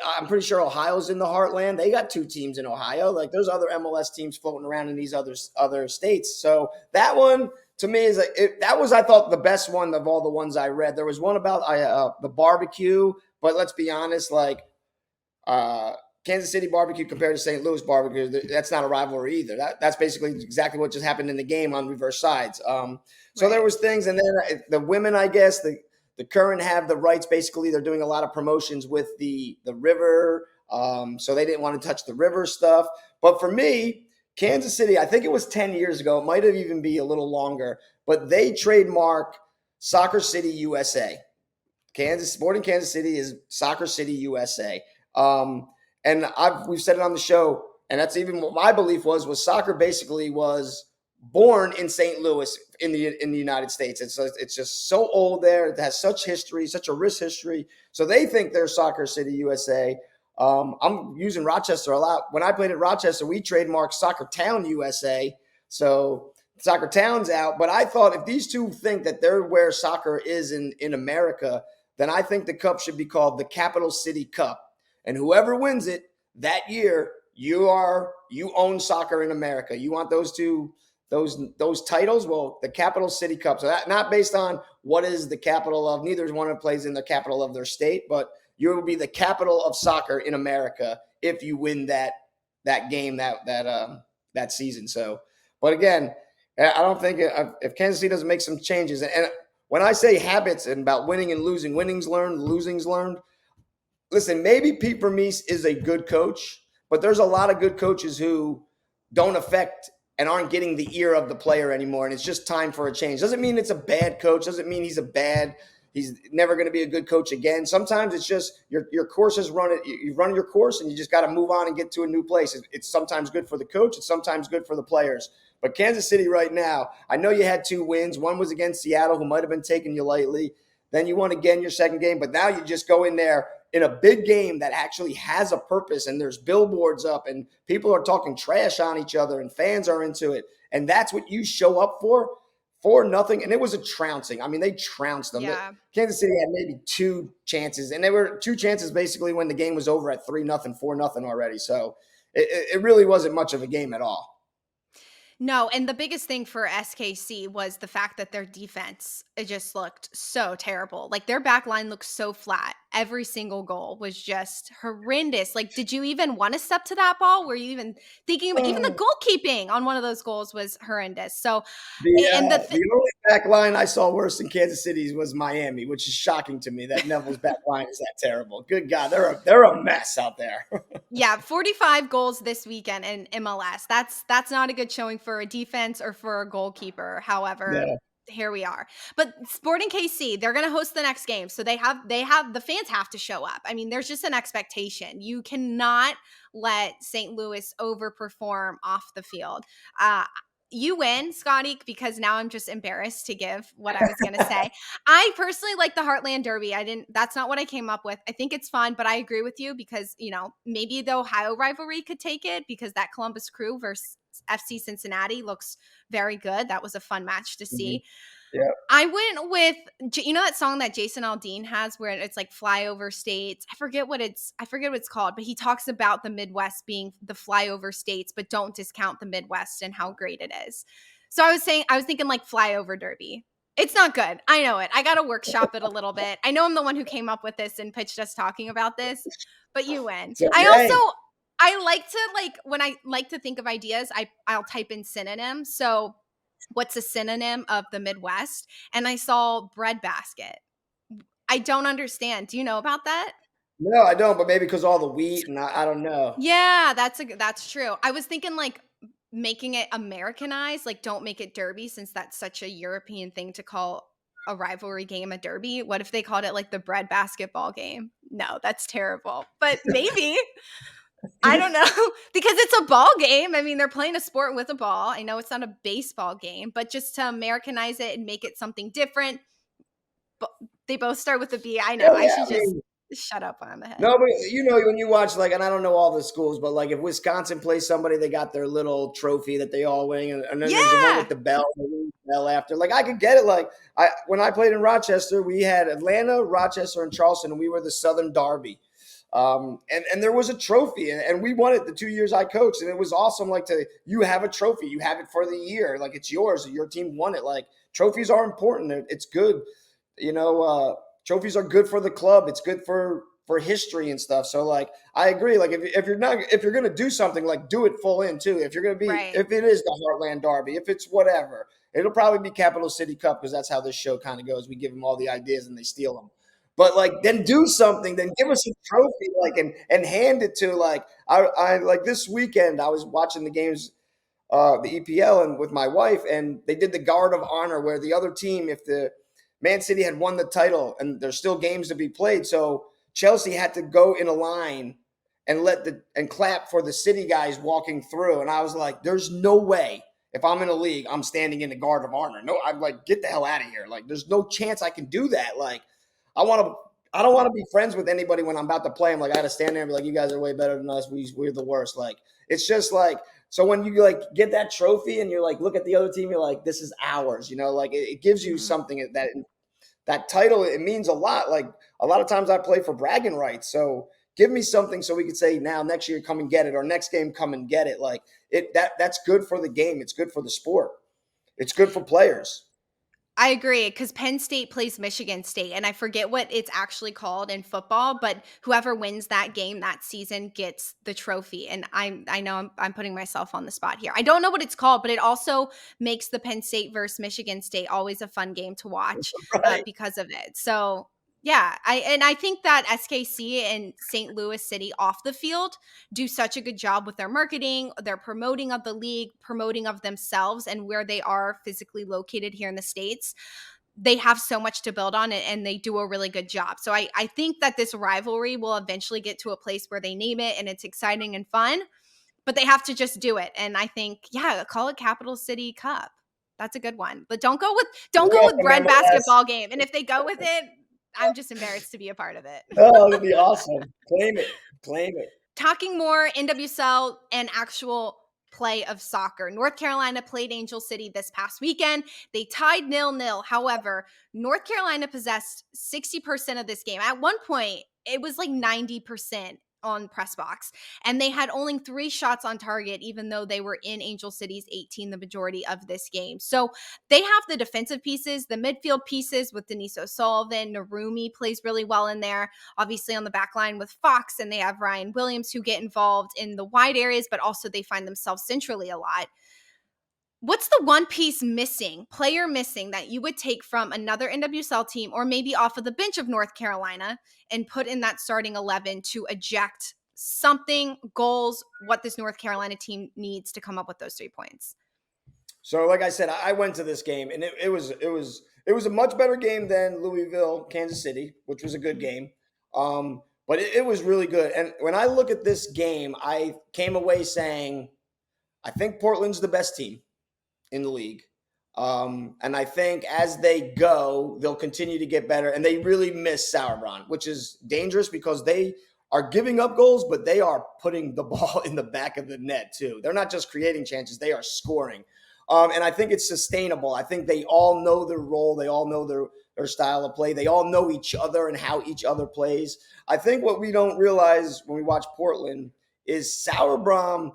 I'm pretty sure Ohio's in the Heartland. They got two teams in Ohio. Like there's other MLS teams floating around in these other states. So that one to me is that was, I thought, the best one of all the ones I read. There was one about the barbecue, but let's be honest, like Kansas City barbecue compared to St. Louis barbecue, that's not a rivalry either. That's basically exactly what just happened in the game on reverse sides. So there was things, and then the women, I guess the current have the rights. Basically, they're doing a lot of promotions with the river, so they didn't want to touch the river stuff. But for me, Kansas City, I think it was 10 years ago. It might have even be a little longer, but they trademark Soccer City USA. Sporting Kansas City is Soccer City USA. And we've said it on the show, and that's even what my belief was soccer basically was born in St. Louis in the United States. It's just so old there. It has such history, such a rich history. So they think they're Soccer City USA. I'm using Rochester a lot. When I played at Rochester, we trademarked Soccer Town USA. So Soccer Town's out. But I thought if these two think that they're where soccer is in America, then I think the cup should be called the Capital City Cup. And whoever wins it that year, you own soccer in America. You want those titles? Well, the Capital City Cup. So that not based on what is the capital of. Neither one of them plays in the capital of their state, but you will be the capital of soccer in America if you win that game that season. So, but again, I don't think if Kansas City doesn't make some changes, and when I say habits and about winning and losing, winning's learned, losing's learned. Listen, maybe Pete Vermees is a good coach, but there's a lot of good coaches who don't affect and aren't getting the ear of the player anymore, and it's just time for a change. Doesn't mean it's a bad coach. Doesn't mean he's never going to be a good coach again. Sometimes it's just your course has run it. You've run your course, and you just got to move on and get to a new place. It's sometimes good for the coach. It's sometimes good for the players. But Kansas City right now, I know you had 2 wins. One was against Seattle, who might have been taking you lightly. Then you won again your second game, but now you just go in there in a big game that actually has a purpose, and there's billboards up and people are talking trash on each other and fans are into it. And that's what you show up for nothing. And it was a trouncing. I mean, they trounced them. Yeah. Kansas City had maybe 2 chances, and they were 2 chances basically when the game was over at 3-0, 4-0 already. So it really wasn't much of a game at all. No, and the biggest thing for SKC was the fact that their defense, it just looked so terrible. Like their back line looked so flat. every single goal was just horrendous. Like, did you even want to step to that ball? Were you even thinking about, even the goalkeeping on one of those goals was horrendous. So, and The only back line I saw worse than Kansas City's was Miami, which is shocking to me that Neville's back line is that terrible. Good God, they're a mess out there. yeah, 45 goals this weekend in MLS. That's not a good showing for a defense or for a goalkeeper. However, Yeah. here we are. But Sporting KC, they're going to host the next game. So they have the fans have to show up. I mean, there's just an expectation. You cannot let St. Louis overperform off the field. You win, Scotty, because now I'm just embarrassed to give what I was going to say. I personally like the Heartland Derby. That's not what I came up with. I think it's fun, but I agree with you because, maybe the Ohio rivalry could take it because that Columbus Crew versus FC Cincinnati looks very good. That was a fun match to see. Yeah. I went with, that song that Jason Aldean has where it's like flyover states. I forget what it's called, but he talks about the Midwest being the flyover states, but don't discount the Midwest and how great it is. So I was thinking like flyover derby. It's not good. I know it. I got to workshop it a little bit. I know I'm the one who came up with this and pitched us talking about this, but you win. So, I like to when I like to think of ideas, I'll type in synonyms. So what's a synonym of the Midwest? And I saw breadbasket. I don't understand. Do you know about that? No, I don't, but maybe because all the wheat and I don't know. Yeah, that's true. I was thinking like making it Americanized, like don't make it derby since that's such a European thing to call a rivalry game a derby. What if they called it like the bread basketball game? No, that's terrible. But maybe I don't know because it's a ball game. I mean, they're playing a sport with a ball. I know it's not a baseball game, but just to Americanize it and make it something different. But they both start with a B. I know. Oh, I yeah, should just shut up when I'm ahead. No, but when you watch and I don't know all the schools, but if Wisconsin plays somebody, they got their little trophy that they all win, and then there's the one with the bell after. I could get it. When I played in Rochester, we had Atlanta, Rochester, and Charleston, and we were the Southern Derby. And there was a trophy, and we won it the 2 years I coached, and it was awesome. You have a trophy, you have it for the year, it's yours. Your team won it. Trophies are important. It's good. Trophies are good for the club. It's good for history and stuff. So I agree. If you're going to do something, do it full in too. If you're going to be, if it is the Heartland Derby, if it's whatever, it'll probably be Capital City Cup because that's how this show kind of goes. We give them all the ideas and they steal them. But then do something, then give us a trophy, and hand it to I this weekend I was watching the games, the EPL and with my wife, and they did the Guard of Honor where the other team, if the Man City had won the title and there's still games to be played. So Chelsea had to go in a line and clap for the City guys walking through. And I was like, there's no way if I'm in a league, I'm standing in the Guard of Honor. No, I'm get the hell out of here. There's no chance I can do that. I don't want to be friends with anybody when I'm about to play. I got to stand there and be like, you guys are way better than us. We're the worst. It's just so when you get that trophy and you're look at the other team, you're this is ours, it gives you something that title, it means a lot. A lot of times I play for bragging rights. So give me something so we could say now next year, come and get it, or next game, come and get it. That's good for the game. It's good for the sport. It's good for players. I agree because Penn State plays Michigan State, and I forget what it's actually called in football, but whoever wins that game that season gets the trophy. And I know I'm putting myself on the spot here. I don't know what it's called, but it also makes the Penn State versus Michigan State always a fun game to watch because of it. So yeah, I think that SKC and St. Louis City off the field do such a good job with their marketing, their promoting of the league, promoting of themselves and where they are physically located here in the States. They have so much to build on it and they do a really good job. So I think that this rivalry will eventually get to a place where they name it and it's exciting and fun, but they have to just do it. And I think, call it Capital City Cup. That's a good one. But don't go with bread basketball game. And if they go with it, I'm just embarrassed to be a part of it. Oh, it'd be awesome. Claim it. Talking more NWSL and actual play of soccer. North Carolina played Angel City this past weekend. They tied 0-0. However, North Carolina possessed 60% of this game. At one point, it was 90%. on press box, and they had only 3 shots on target, even though they were in Angel City's 18 the majority of this game. So they have the defensive pieces, the midfield pieces with Denise O'Sullivan. Narumi plays really well in there, obviously on the back line with Fox, and they have Ryan Williams who get involved in the wide areas, but also they find themselves centrally a lot. What's the one piece missing, player missing, that you would take from another NWSL team or maybe off of the bench of North Carolina and put in that starting 11 to eject something, goals, what this North Carolina team needs to come up with those 3 points? So, like I said, I went to this game, and it was a much better game than Louisville, Kansas City, which was a good game. But it was really good. And when I look at this game, I came away saying, I think Portland's the best team in the league. And I think as they go, they'll continue to get better. And they really miss Sauerbrunn, which is dangerous because they are giving up goals, but they are putting the ball in the back of the net too. They're not just creating chances, they are scoring. And I think it's sustainable. I think they all know their role. They all know their style of play. They all know each other and how each other plays. I think what we don't realize when we watch Portland is Sauerbrunn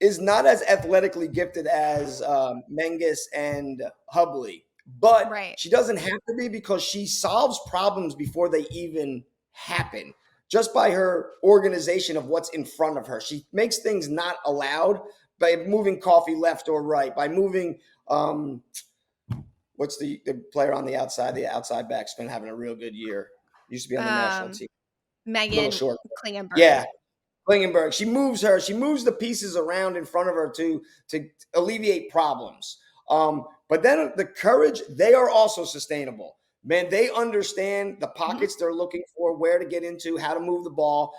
is not as athletically gifted as Menges and Hubley. But Right. she doesn't have to be because she solves problems before they even happen just by her organization of what's in front of her. She makes things not allowed by moving Coffee left or right, by moving what's the player on the outside back's been having a real good year. Used to be on the national team. Megan Klingenberg. Yeah. Klingenberg. She moves the pieces around in front of her to alleviate problems. But then the courage, they are also sustainable. Man, they understand the pockets they're looking for, where to get into, how to move the ball.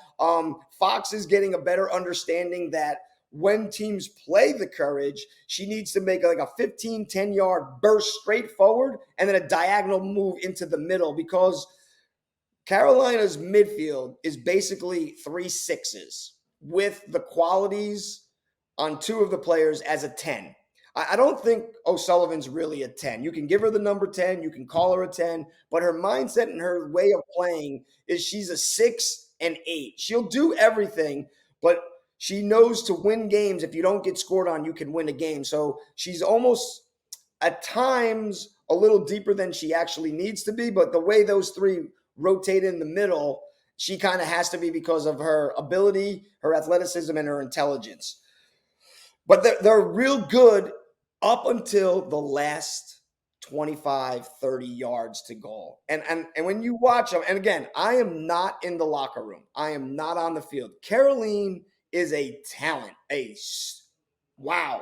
Fox is getting a better understanding that when teams play the courage, she needs to make like a 15, 10-yard burst straight forward and then a diagonal move into the middle because Carolina's midfield is basically 3 6s with the qualities on 2 of the players as a 10. I don't think O'Sullivan's really a 10. You can give her the number 10, you can call her a 10, but her mindset and her way of playing is she's a 6 and 8. She'll do everything, but she knows to win games. If you don't get scored on, you can win a game. So she's almost at times a little deeper than she actually needs to be, but the way those 3 rotate in the middle, she kind of has to be because of her ability, her athleticism, and her intelligence. But they're real good up until the last 25, 30 yards to goal. And when you watch them, and again, I am not in the locker room. I am not on the field. Caroline is a talent,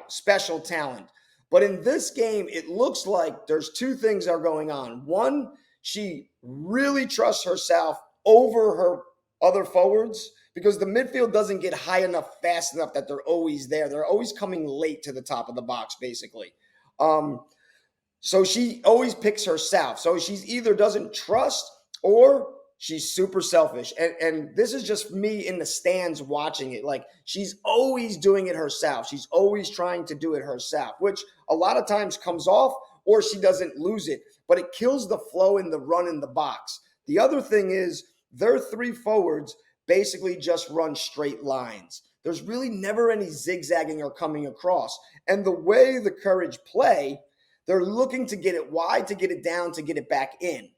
special talent. But in this game, it looks like there's 2 things that are going on. One, she really trusts herself over her other forwards because the midfield doesn't get high enough, fast enough that they're always there. They're always coming late to the top of the box, basically. So she always picks herself. So she's either doesn't trust or she's super selfish. And this is just me in the stands watching it. Like she's always doing it herself. She's always trying to do it herself, which a lot of times comes off or she doesn't lose it, but it kills the flow in the run in the box. The other thing is their 3 forwards basically just run straight lines. There's really never any zigzagging or coming across. And the way the Courage play, they're looking to get it wide, to get it down, to get it back in.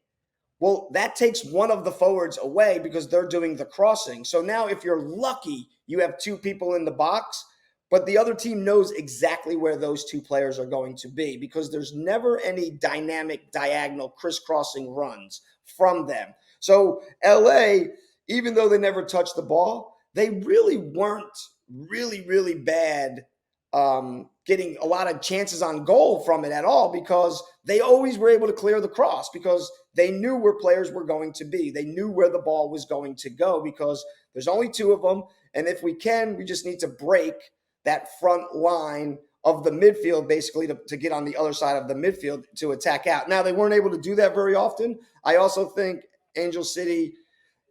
Well, that takes one of the forwards away because they're doing the crossing. So now if you're lucky, you have 2 people in the box, but the other team knows exactly where those 2 players are going to be because there's never any dynamic, diagonal, crisscrossing runs from them. So LA, even though they never touched the ball, they really weren't really bad getting a lot of chances on goal from it at all because they always were able to clear the cross because they knew where players were going to be. They knew where the ball was going to go because there's only 2 of them. And if we can, we just need to break that front line of the midfield basically to get on the other side of the midfield to attack out. Now, they weren't able to do that very often. I also think Angel City,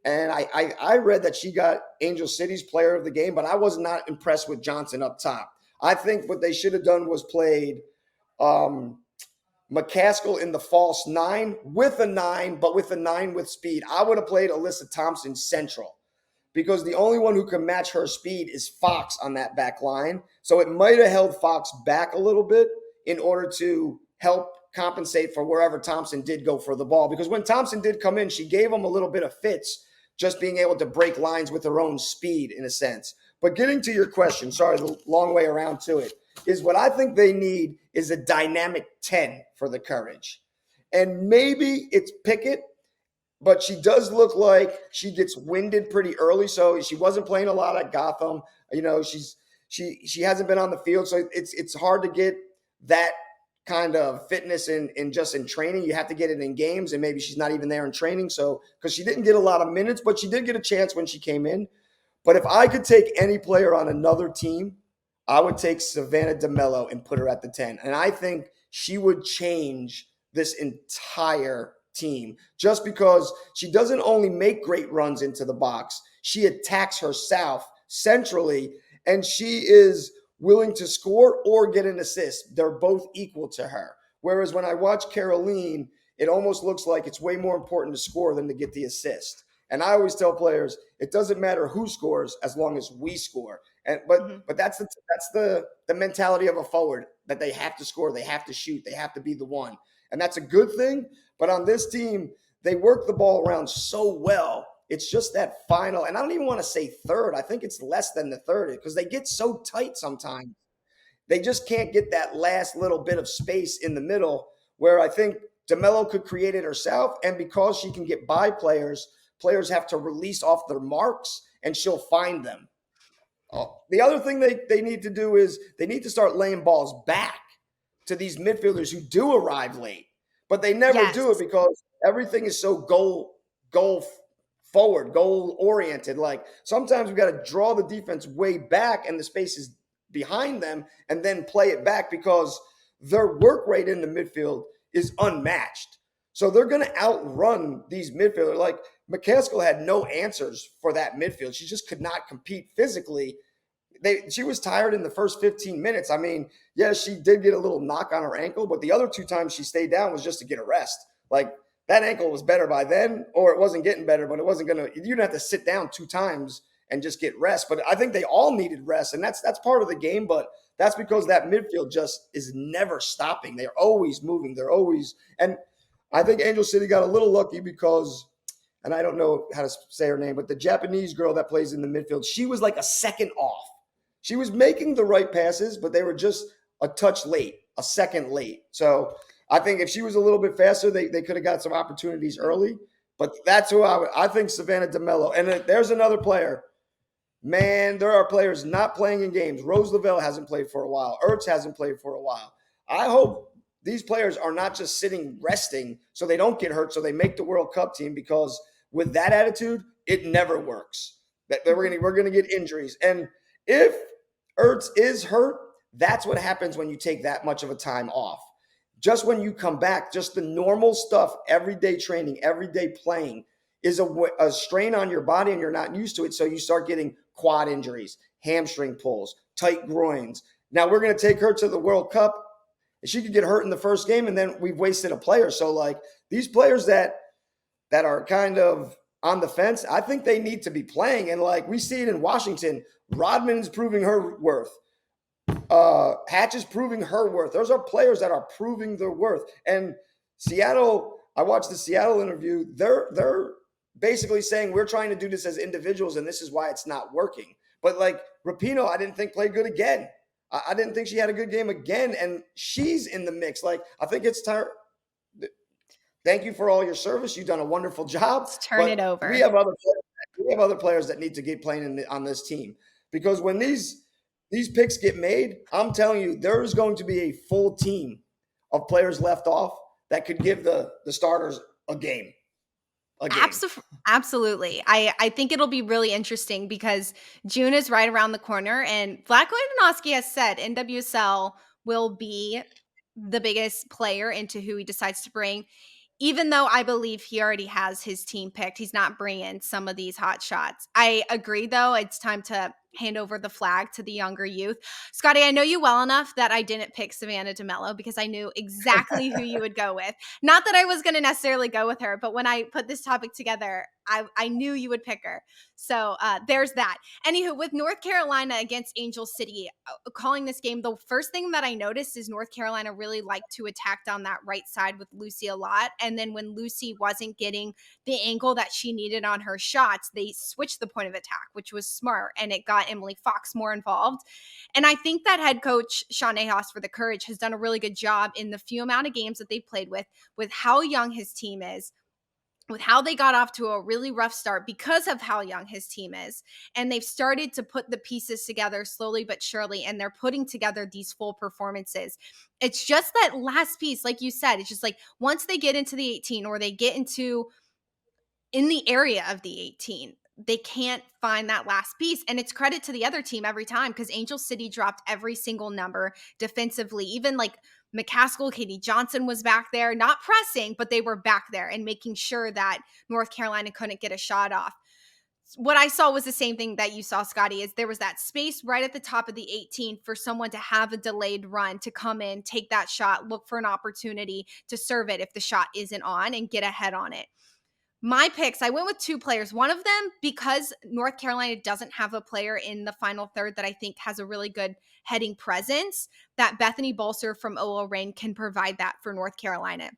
and I read that she got Angel City's player of the game, but I was not impressed with Johnson up top. I think what they should have done was played McCaskill in the false 9 with a 9, but with a 9 with speed. I would have played Alyssa Thompson central because the only one who can match her speed is Fox on that back line. So it might have held Fox back a little bit in order to help compensate for wherever Thompson did go for the ball. Because when Thompson did come in, she gave him a little bit of fits, just being able to break lines with her own speed in a sense. But getting to your question, sorry, the long way around to it, is what I think they need is a dynamic 10 for the Courage. And maybe it's Pickett, but she does look like she gets winded pretty early. So she wasn't playing a lot at Gotham. She hasn't been on the field, so it's hard to get that kind of fitness in just in training. You have to get it in games, and maybe she's not even there in training. So because she didn't get a lot of minutes, but she did get a chance when she came in. But if I could take any player on another team, I would take Savannah DeMello and put her at the 10. And I think she would change this entire team just because she doesn't only make great runs into the box, she attacks herself centrally, and she is willing to score or get an assist. They're both equal to her. Whereas when I watch Caroline, it almost looks like it's way more important to score than to get the assist. And I always tell players, it doesn't matter who scores as long as we score. And but that's the mentality of a forward, that they have to score, they have to shoot, they have to be the one. And that's a good thing. But on this team, they work the ball around so well. It's just that final, and I don't even want to say third. I think it's less than the third because they get so tight sometimes. They just can't get that last little bit of space in the middle where I think DeMello could create it herself. And because she can get by players have to release off their marks and she'll find them. The other thing they need to do is they need to start laying balls back to these midfielders who do arrive late, but they never do it because everything is so goal forward, goal oriented. Like sometimes we got to draw the defense way back and the space is behind them and then play it back because their work rate in the midfield is unmatched. So they're going to outrun these midfielders. Like McCaskill had no answers for that midfield. She just could not compete physically. She was tired in the first 15 minutes. I mean, yeah, she did get a little knock on her ankle, but the other 2 times she stayed down was just to get a rest. Like that ankle was better by then, or it wasn't getting better, but it wasn't going to, you didn't have to sit down 2 times and just get rest. But I think they all needed rest, and that's part of the game, but that's because that midfield just is never stopping. They're always moving. They're always, and I think Angel City got a little lucky because, and I don't know how to say her name, but the Japanese girl that plays in the midfield, she was like a second off. She was making the right passes, but they were just a touch late, a second late. So I think if she was a little bit faster, they could have got some opportunities early. But that's who I think Savannah DeMello. And there's another player. Man, there are players not playing in games. Rose Lavelle hasn't played for a while. Ertz hasn't played for a while. I hope these players are not just sitting resting so they don't get hurt, so they make the World Cup team, because with that attitude, it never works. That we're gonna get injuries. And if Ertz is hurt, that's what happens when you take that much of a time off. Just when you come back, just the normal stuff, everyday training, everyday playing is a strain on your body and you're not used to it. So you start getting quad injuries, hamstring pulls, tight groins. Now we're going to take her to the World Cup. She could get hurt in the first game and then we've wasted a player. So like these players that are kind of on the fence, I think they need to be playing. And like we see it in Washington, Rodman's proving her worth. Hatch is proving her worth. Those are players that are proving their worth. And Seattle, I watched the Seattle interview. They're basically saying we're trying to do this as individuals and this is why it's not working. But like Rapinoe, I didn't think played good again. I didn't think she had a good game again. And she's in the mix. Like, I think it's time. Thank you for all your service. You've done a wonderful job. Let's turn it over. We have other players that need to get playing on this team, because when these picks get made, I'm telling you, there is going to be a full team of players left off that could give the starters a game. Absolutely. I think it'll be really interesting because June is right around the corner, and Vlatko Andonovski has said NWSL will be the biggest player into who he decides to bring. Even though I believe he already has his team picked, he's not bringing some of these hot shots. I agree, though. It's time to hand over the flag to the younger youth. Scotty, I know you well enough that I didn't pick Savannah DeMello because I knew exactly who you would go with. Not that I was going to necessarily go with her, but when I put this topic together, I knew you would pick her. So there's that. Anywho, with North Carolina against Angel City, calling this game, the first thing that I noticed is North Carolina really liked to attack down that right side with Lucy a lot. And then when Lucy wasn't getting the angle that she needed on her shots, they switched the point of attack, which was smart. And it got Emily Fox more involved. And I think that head coach Sean Nahas for the Courage has done a really good job in the few amount of games that they've played with how young his team is, with how they got off to a really rough start because of how young his team is. And they've started to put the pieces together slowly but surely, and they're putting together these full performances. It's just that last piece, like you said, it's just like once they get into the 18 or they get into in the area of the 18, they can't find that last piece. And it's credit to the other team every time because Angel City dropped every single number defensively. Even like McCaskill, Katie Johnson was back there, not pressing, but they were back there and making sure that North Carolina couldn't get a shot off. What I saw was the same thing that you saw, Scotty, is there was that space right at the top of the 18 for someone to have a delayed run, to come in, take that shot, look for an opportunity to serve it if the shot isn't on and get ahead on it. My picks, I went with two players. One of them, because North Carolina doesn't have a player in the final third that I think has a really good heading presence, that Bethany Bolser from OO Reign can provide that for North Carolina.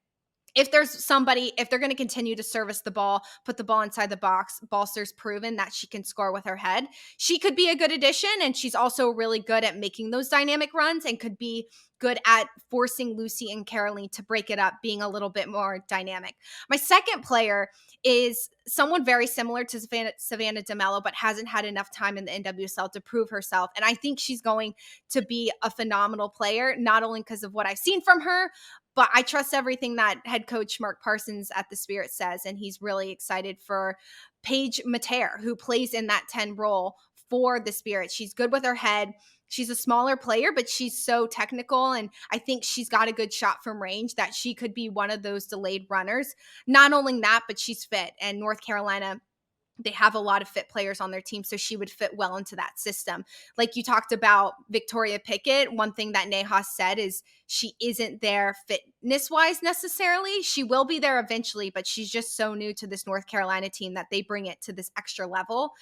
If there's somebody, if they're going to continue to service the ball, put the ball inside the box, Balser's proven that she can score with her head. She could be a good addition, and she's also really good at making those dynamic runs and could be good at forcing Lucy and Caroline to break it up, being a little bit more dynamic. My second player is someone very similar to Savannah DeMello, but hasn't had enough time in the NWSL to prove herself. And I think she's going to be a phenomenal player, not only because of what I've seen from her, but I trust everything that head coach Mark Parsons at the Spirit says. And he's really excited for Paige Mater, who plays in that 10 role for the Spirit. She's good with her head. She's a smaller player, but she's so technical. And I think she's got a good shot from range that she could be one of those delayed runners. Not only that, but she's fit. And North Carolina, they have a lot of fit players on their team, so she would fit well into that system. Like you talked about Victoria Pickett, one thing that Nahas said is she isn't there fitness-wise necessarily. She will be there eventually, but she's just so new to this North Carolina team that they bring it to this extra level.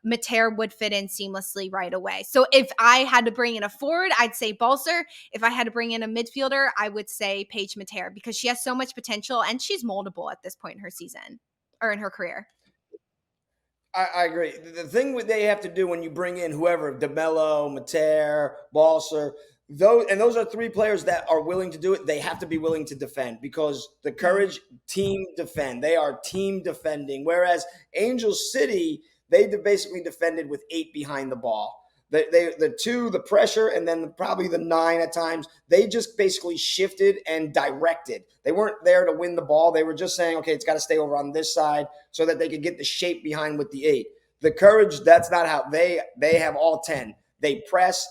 Mater would fit in seamlessly right away. So if I had to bring in a forward, I'd say Balser. If I had to bring in a midfielder, I would say Paige Mater because she has so much potential and she's moldable at this point in her season or in her career. I agree. The thing they have to do when you bring in whoever, DeMello, Mater, Balser, those are three players that are willing to do it. They have to be willing to defend because the Courage team defend. They are team defending. Whereas Angel City, they basically defended with 8 behind the ball. The 2, the pressure, and then probably the 9 at times, they just basically shifted and directed. They weren't there to win the ball. They were just saying, okay, it's got to stay over on this side so that they could get the shape behind with the 8. The Courage, that's not how they have all 10. They press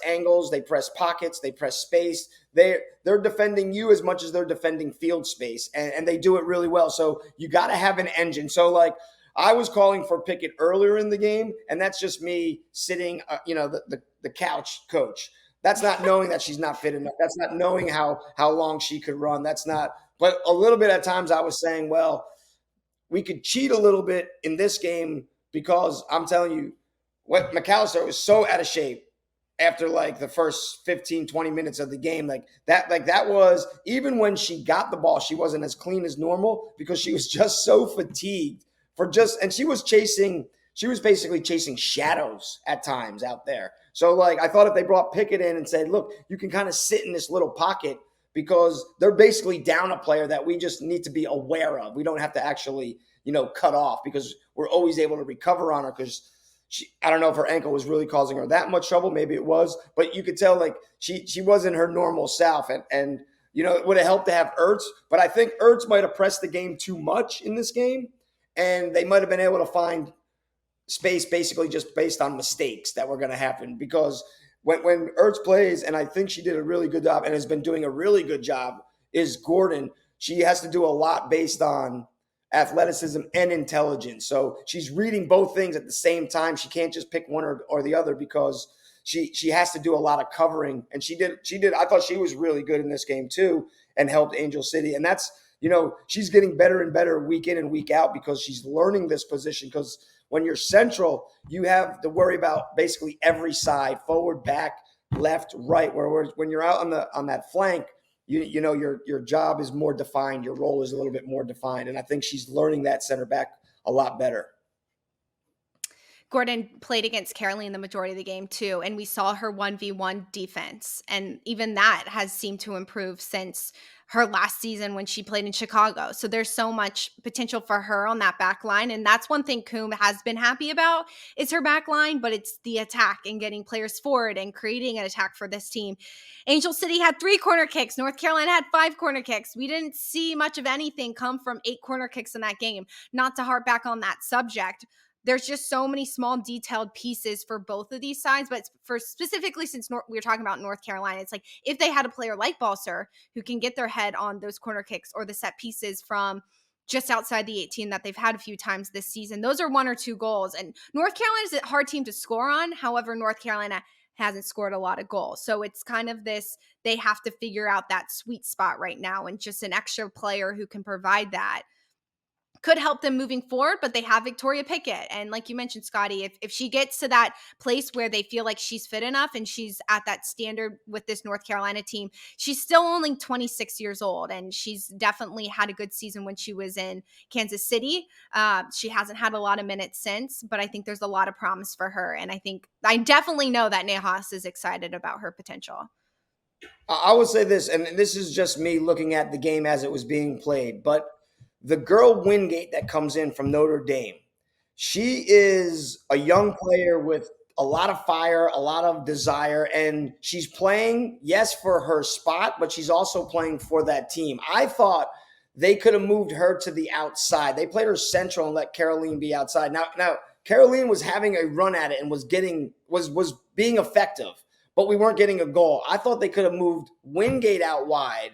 angles, they press pockets, they press space. They're defending you as much as they're defending field space, and they do it really well. So you got to have an engine. So like, I was calling for Pickett earlier in the game, and that's just me sitting, the couch coach. That's not knowing that she's not fit enough. That's not knowing how long she could run. That's not. But a little bit at times I was saying, well, we could cheat a little bit in this game because I'm telling you, what McAllister was so out of shape after like the first 15, 20 minutes of the game. That was, even when she got the ball, she wasn't as clean as normal because she was just so fatigued. And she was basically chasing shadows at times out there. So like, I thought if they brought Pickett in and said, look, you can kind of sit in this little pocket because they're basically down a player that we just need to be aware of. We don't have to actually, cut off because we're always able to recover on her because I don't know if her ankle was really causing her that much trouble. Maybe it was, but you could tell like she wasn't her normal self. And it would have helped to have Ertz, but I think Ertz might have pressed the game too much in this game. And they might have been able to find space basically just based on mistakes that were going to happen. Because when Ertz plays, and I think she did a really good job and has been doing a really good job, is Gordon. She has to do a lot based on athleticism and intelligence. So she's reading both things at the same time. She can't just pick one or the other because she has to do a lot of covering. And she did. I thought she was really good in this game too and helped Angel City. And that's, she's getting better and better week in and week out because she's learning this position. Because when you're central, you have to worry about basically every side, forward, back, left, right. Where when you're out on that flank, your job is more defined. Your role is a little bit more defined. And I think she's learning that center back a lot better. Gordon played against Caroline the majority of the game too, and we saw her 1v1 defense. And even that has seemed to improve since her last season when she played in Chicago. So there's so much potential for her on that back line. And that's one thing Coombe has been happy about is her back line, but it's the attack and getting players forward and creating an attack for this team. Angel City had 3 corner kicks. North Carolina had 5 corner kicks. We didn't see much of anything come from 8 corner kicks in that game. Not to harp back on that subject, there's just so many small detailed pieces for both of these sides. But for specifically, since we were talking about North Carolina, it's like if they had a player like Balser who can get their head on those corner kicks or the set pieces from just outside the 18 that they've had a few times this season, those are 1 or 2 goals. And North Carolina is a hard team to score on. However, North Carolina hasn't scored a lot of goals. So it's kind of this, they have to figure out that sweet spot right now. And just an extra player who can provide that could help them moving forward, but they have Victoria Pickett. And like you mentioned, Scotty, if she gets to that place where they feel like she's fit enough and she's at that standard with this North Carolina team, she's still only 26 years old. And she's definitely had a good season when she was in Kansas City. She hasn't had a lot of minutes since, but I think there's a lot of promise for her. And I definitely know that Nejas is excited about her potential. I would say this, and this is just me looking at the game as it was being played, but the girl Wingate that comes in from Notre Dame, she is a young player with a lot of fire, a lot of desire, and she's playing, yes, for her spot, but she's also playing for that team. I thought they could have moved her to the outside. They played her central and let Caroline be outside. Now Caroline was having a run at it and was being effective, but we weren't getting a goal. I thought they could have moved Wingate out wide,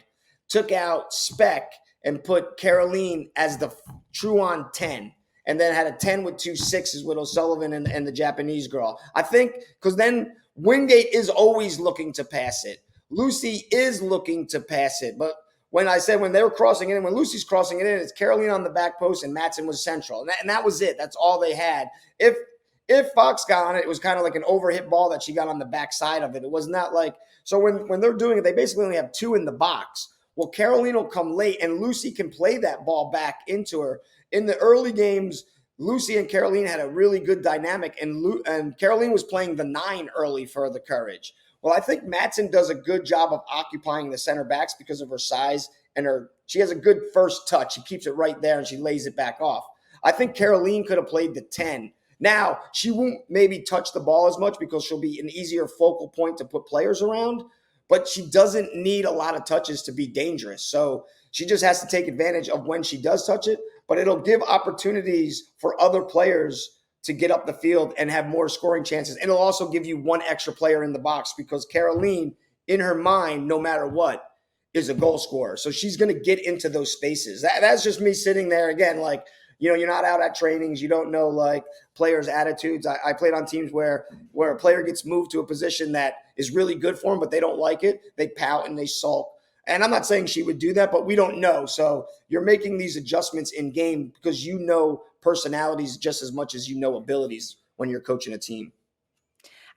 took out Speck, and put Caroline as the true on 10, and then had a 10 with 2 6s with O'Sullivan and the Japanese girl. I think because then Wingate is always looking to pass it. Lucy is looking to pass it. But when they were crossing it in, when Lucy's crossing it in, it's Caroline on the back post and Matson was central. And that was it. That's all they had. If Fox got on it, it was kind of like an overhit ball that she got on the backside of it. It was not like – so when they're doing it, they basically only have 2 in the box. Well, Caroline will come late, and Lucy can play that ball back into her. In the early games, Lucy and Caroline had a really good dynamic, and Caroline was playing the 9 early for the Courage. Well, I think Matson does a good job of occupying the center backs because of her size, and she has a good first touch. She keeps it right there, and she lays it back off. I think Caroline could have played the 10. Now, she won't maybe touch the ball as much because she'll be an easier focal point to put players around, but she doesn't need a lot of touches to be dangerous. So she just has to take advantage of when she does touch it, but it'll give opportunities for other players to get up the field and have more scoring chances. And it'll also give you 1 extra player in the box because Caroline, in her mind, no matter what, is a goal scorer. So she's going to get into those spaces. That's just me sitting there again, like, you're not out at trainings. You don't know like players' attitudes. I played on teams where a player gets moved to a position that is really good for them, but they don't like it. They pout and they sulk. And I'm not saying she would do that, but we don't know. So you're making these adjustments in game because you know personalities just as much as you know abilities when you're coaching a team.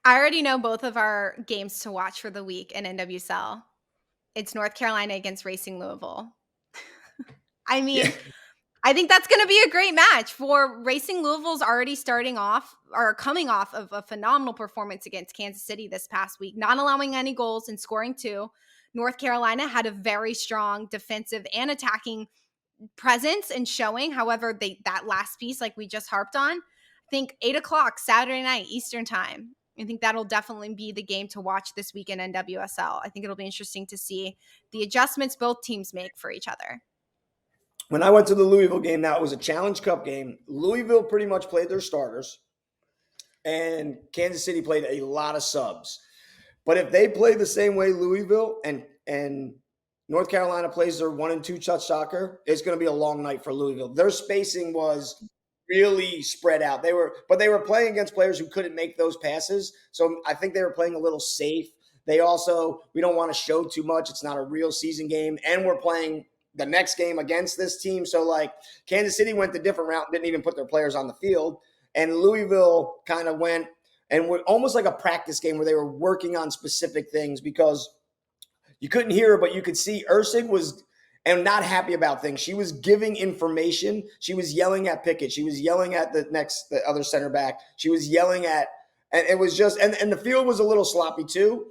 I already know both of our games to watch for the week in NWSL. It's North Carolina against Racing Louisville. I mean, yeah. I think that's going to be a great match for Racing Louisville's already coming off of a phenomenal performance against Kansas City this past week, not allowing any goals and scoring 2. North Carolina had a very strong defensive and attacking presence and showing. However, that last piece, like we just harped on, I think 8:00 Saturday night Eastern time. I think that'll definitely be the game to watch this week in NWSL. I think it'll be interesting to see the adjustments both teams make for each other. When I went to the Louisville game, now it was a Challenge Cup game. Louisville pretty much played their starters, and Kansas City played a lot of subs. But if they play the same way Louisville and North Carolina plays their 1 and 2 touch soccer, it's going to be a long night for Louisville. Their spacing was really spread out. They were playing against players who couldn't make those passes. So I think they were playing a little safe. We don't want to show too much. It's not a real season game. And we're playing the next game against this team. So like Kansas City went the different route, didn't even put their players on the field. And Louisville kind of went and were almost like a practice game where they were working on specific things because you couldn't hear her, but you could see Ursig was and not happy about things. She was giving information. She was yelling at Pickett. She was yelling at the other center back. She was yelling at, and it was just, and the field was a little sloppy too.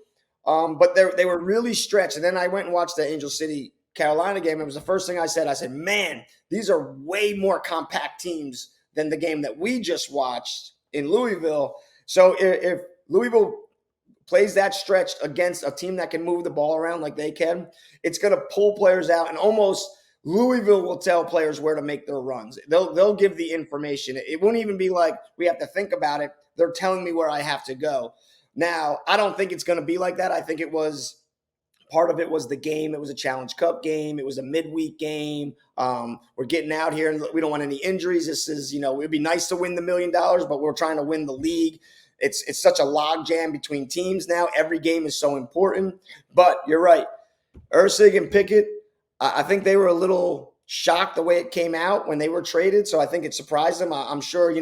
But they were really stretched. And then I went and watched the Angel City Carolina game. It was the first thing I said. I said, man, these are way more compact teams than the game that we just watched in Louisville. So if Louisville plays that stretch against a team that can move the ball around like they can, it's going to pull players out, and almost Louisville will tell players where to make their runs. They'll give the information. It won't even be like we have to think about it. They're telling me where I have to go. Now, I don't think it's going to be like that. I think part of it was the game. It was a Challenge Cup game. It was a midweek game. We're getting out here, and we don't want any injuries. This is, it'd be nice to win the $1 million, but we're trying to win the league. It's such a log jam between teams now. Every game is so important. But you're right. Ursig and Pickett, I think they were a little shocked the way it came out when they were traded. So I think it surprised them. I'm sure,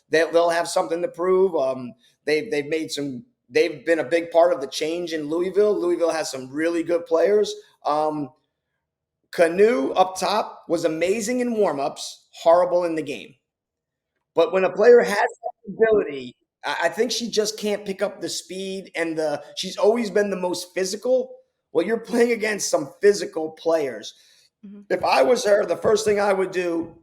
they'll have something to prove. They've been a big part of the change in Louisville. Louisville has some really good players. Canoe up top was amazing in warmups, horrible in the game. But when a player has that ability, I think she just can't pick up the speed she's always been the most physical. Well, you're playing against some physical players. Mm-hmm. If I was her, the first thing I would do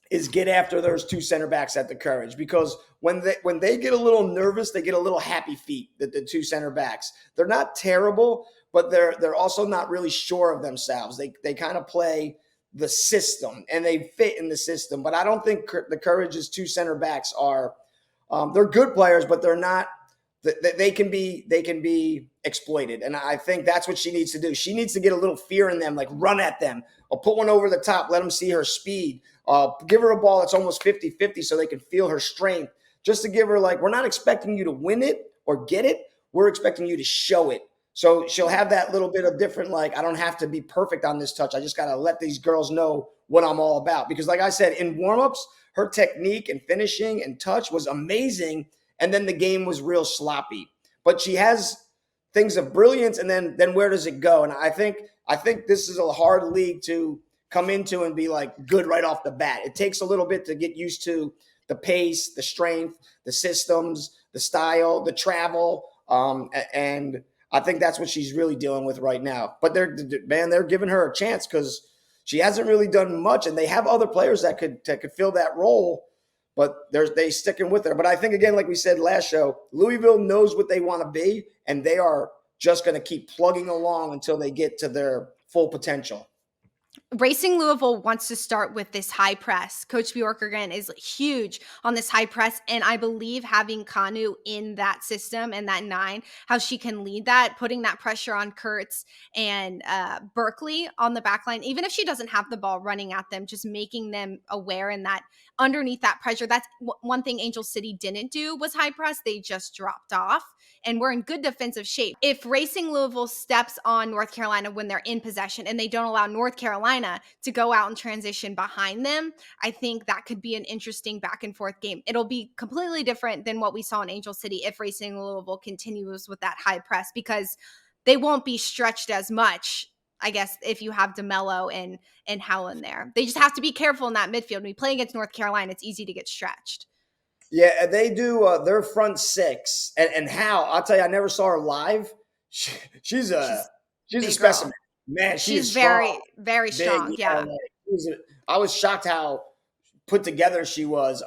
is get after those two center backs at the Courage, because when they get a little nervous, they get a little happy feet, the two center backs. They're not terrible, but they're also not really sure of themselves. They kind of play the system and they fit in the system. But I don't think the Courage's two center backs are they're good players, but they're not. They can be exploited, and I think that's what she needs to do. She needs to get a little fear in them, like run at them or put one over the top, let them see her speed. Give her a ball that's almost 50-50 so they can feel her strength. Just to give her, like, we're not expecting you to win it or get it. We're expecting you to show it. So she'll have that little bit of different, like, I don't have to be perfect on this touch. I just got to let these girls know what I'm all about. Because like I said, in warmups, her technique and finishing and touch was amazing. And then the game was real sloppy. But she has things of brilliance. And then where does it go? And I think this is a hard league to come into and be like good right off the bat. It takes a little bit to get used to the pace, the strength, the systems, the style, the travel. And I think that's what she's really dealing with right now. But they're giving her a chance because she hasn't really done much, and they have other players that could fill that role, but they sticking with her. But I think, again, like we said last show, Louisville knows what they want to be, and they are just going to keep plugging along until they get to their full potential. Racing Louisville wants to start with this high press. Coach Bjorkgren is huge on this high press, and I believe having Kanu in that system and that 9, how she can lead that, putting that pressure on Kurtz and Berkeley on the back line, even if she doesn't have the ball running at them, just making them aware and that underneath that pressure. That's one thing Angel City didn't do was high press. They just dropped off, and we're in good defensive shape. If Racing Louisville steps on North Carolina when they're in possession and they don't allow North Carolina to go out and transition behind them, I think that could be an interesting back and forth game. It'll be completely different than what we saw in Angel City if Racing Louisville continues with that high press, because they won't be stretched as much, I guess, if you have DeMello and Howland there. They just have to be careful in that midfield. When we play against North Carolina, it's easy to get stretched. Yeah, they do their front six. And Hal, I'll tell you, I never saw her live. She's a specimen. Girl. Man, she's very, strong. very strong. Yeah. I was shocked how put together she was.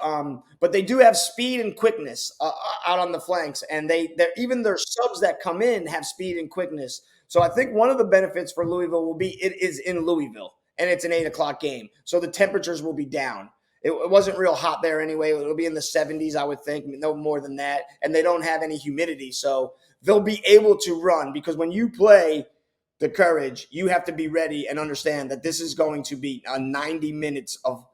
But they do have speed and quickness out on the flanks, and even their subs that come in have speed and quickness. So I think one of the benefits for Louisville will be it is in Louisville, and it's an 8:00 game, so the temperatures will be down. It wasn't real hot there anyway. It'll be in the 70s, I would think, no more than that, and they don't have any humidity, so they'll be able to run, because when you play the courage, you have to be ready and understand that this is going to be a 90 minutes of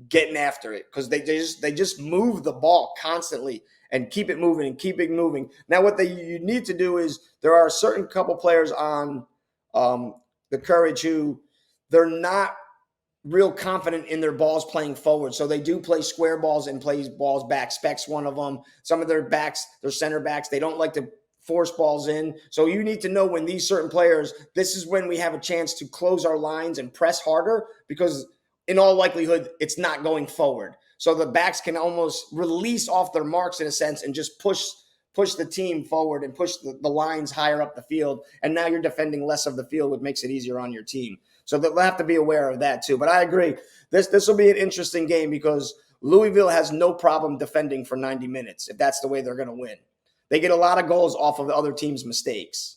getting after it, because they just move the ball constantly and keep it moving and keep it moving. Now, what you need to do is, there are a certain couple players on the courage who they're not real confident in their balls playing forward. So they do play square balls and plays balls back. Speck's one of them. Some of their backs, their center backs, they don't like to force balls in. So you need to know when these certain players, this is when we have a chance to close our lines and press harder, because in all likelihood, it's not going forward. So the backs can almost release off their marks in a sense and just push the team forward and push the lines higher up the field. And now you're defending less of the field, which makes it easier on your team. So they'll have to be aware of that too. But I agree. This will be an interesting game, because Louisville has no problem defending for 90 minutes if that's the way they're going to win. They get a lot of goals off of the other team's mistakes.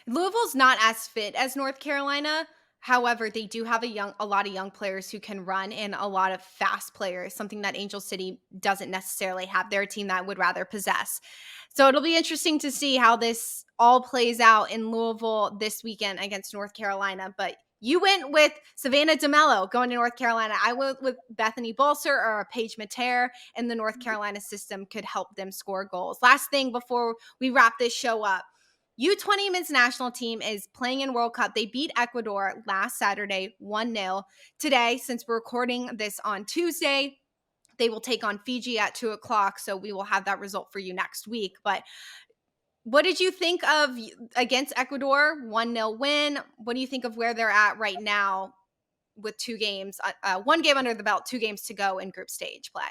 Louisville's not as fit as North Carolina. However, they do have a lot of young players who can run, and a lot of fast players, something that Angel City doesn't necessarily have. They're a team that would rather possess. So it'll be interesting to see how this all plays out in Louisville this weekend against North Carolina. But you went with Savannah DeMello going to North Carolina. I went with Bethany Bolser or Paige Mater, and the North Carolina system could help them score goals. Last thing before we wrap this show up. U20 men's national team is playing in World Cup. They beat Ecuador last Saturday 1-0. Today, since we're recording this on Tuesday, they will take on Fiji at 2 o'clock. So we will have that result for you next week. But what did you think of against Ecuador? 1-0 win. What do you think of where they're at right now with 2 games, 1 game under the belt, 2 games to go in group stage play?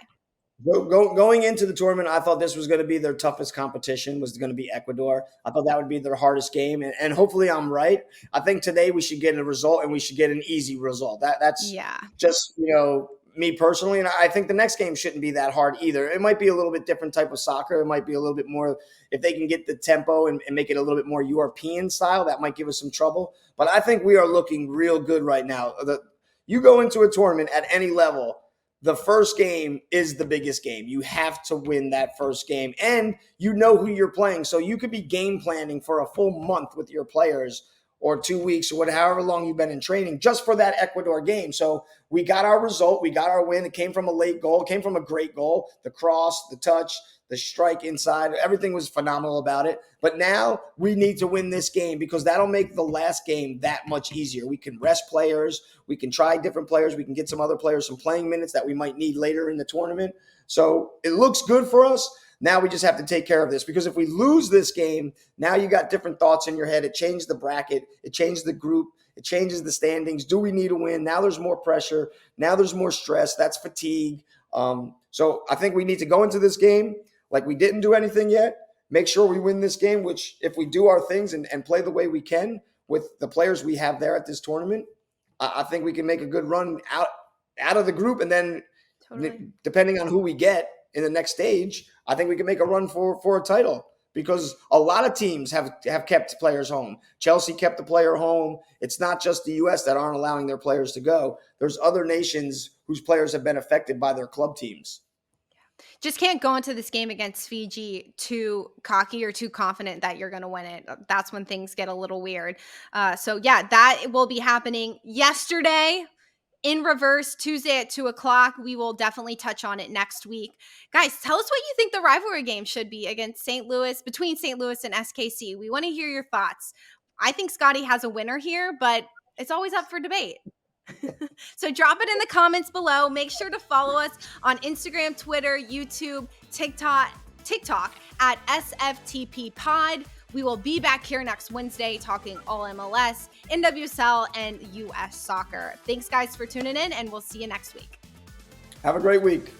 Going into the tournament, I thought this was going to be their toughest competition, was going to be Ecuador. I thought that would be their hardest game, and hopefully I'm right. I think today we should get a result, and we should get an easy result. That's just, me personally, and I think the next game shouldn't be that hard either. It might be a little bit different type of soccer. It might be a little bit more, if they can get the tempo and make it a little bit more European style, that might give us some trouble. But I think we are looking real good right now. You go into a tournament at any level, the first game is the biggest game. You have to win that first game, and you know who you're playing. So you could be game planning for a full month with your players, or 2 weeks, or however long you've been in training, just for that Ecuador game. So we got our result. We got our win. It came from a late goal. It came from a great goal. The cross, the touch, the strike inside, everything was phenomenal about it. But now we need to win this game, because that'll make the last game that much easier. We can rest players. We can try different players. We can get some other players some playing minutes that we might need later in the tournament. So it looks good for us. Now we just have to take care of this, because if we lose this game, now you got different thoughts in your head. It changed the bracket. It changed the group. It changes the standings. Do we need a win? Now there's more pressure. Now there's more stress. That's fatigue. So I think we need to go into this game like we didn't do anything yet. Make sure we win this game, which if we do our things and play the way we can with the players we have there at this tournament, I think we can make a good run out of the group. And then depending on who we get in the next stage, I think we can make a run for a title, because a lot of teams have kept players home. Chelsea kept the player home. It's not just the U.S. that aren't allowing their players to go. There's other nations whose players have been affected by their club teams. Just can't go into this game against Fiji too cocky or too confident that you're going to win it. That's when things get a little weird. So yeah, that will be happening yesterday. In reverse, Tuesday at 2 o'clock. We will definitely touch on it next week. Guys, tell us what you think the rivalry game should be against St. Louis, between St. Louis and SKC. We want to hear your thoughts. I think Scotty has a winner here, but it's always up for debate. So drop it in the comments below. Make sure to follow us on Instagram, Twitter, YouTube, TikTok at SFTP Pod. We will be back here next Wednesday talking all MLS, NWSL, and US soccer. Thanks, guys, for tuning in, and we'll see you next week. Have a great week.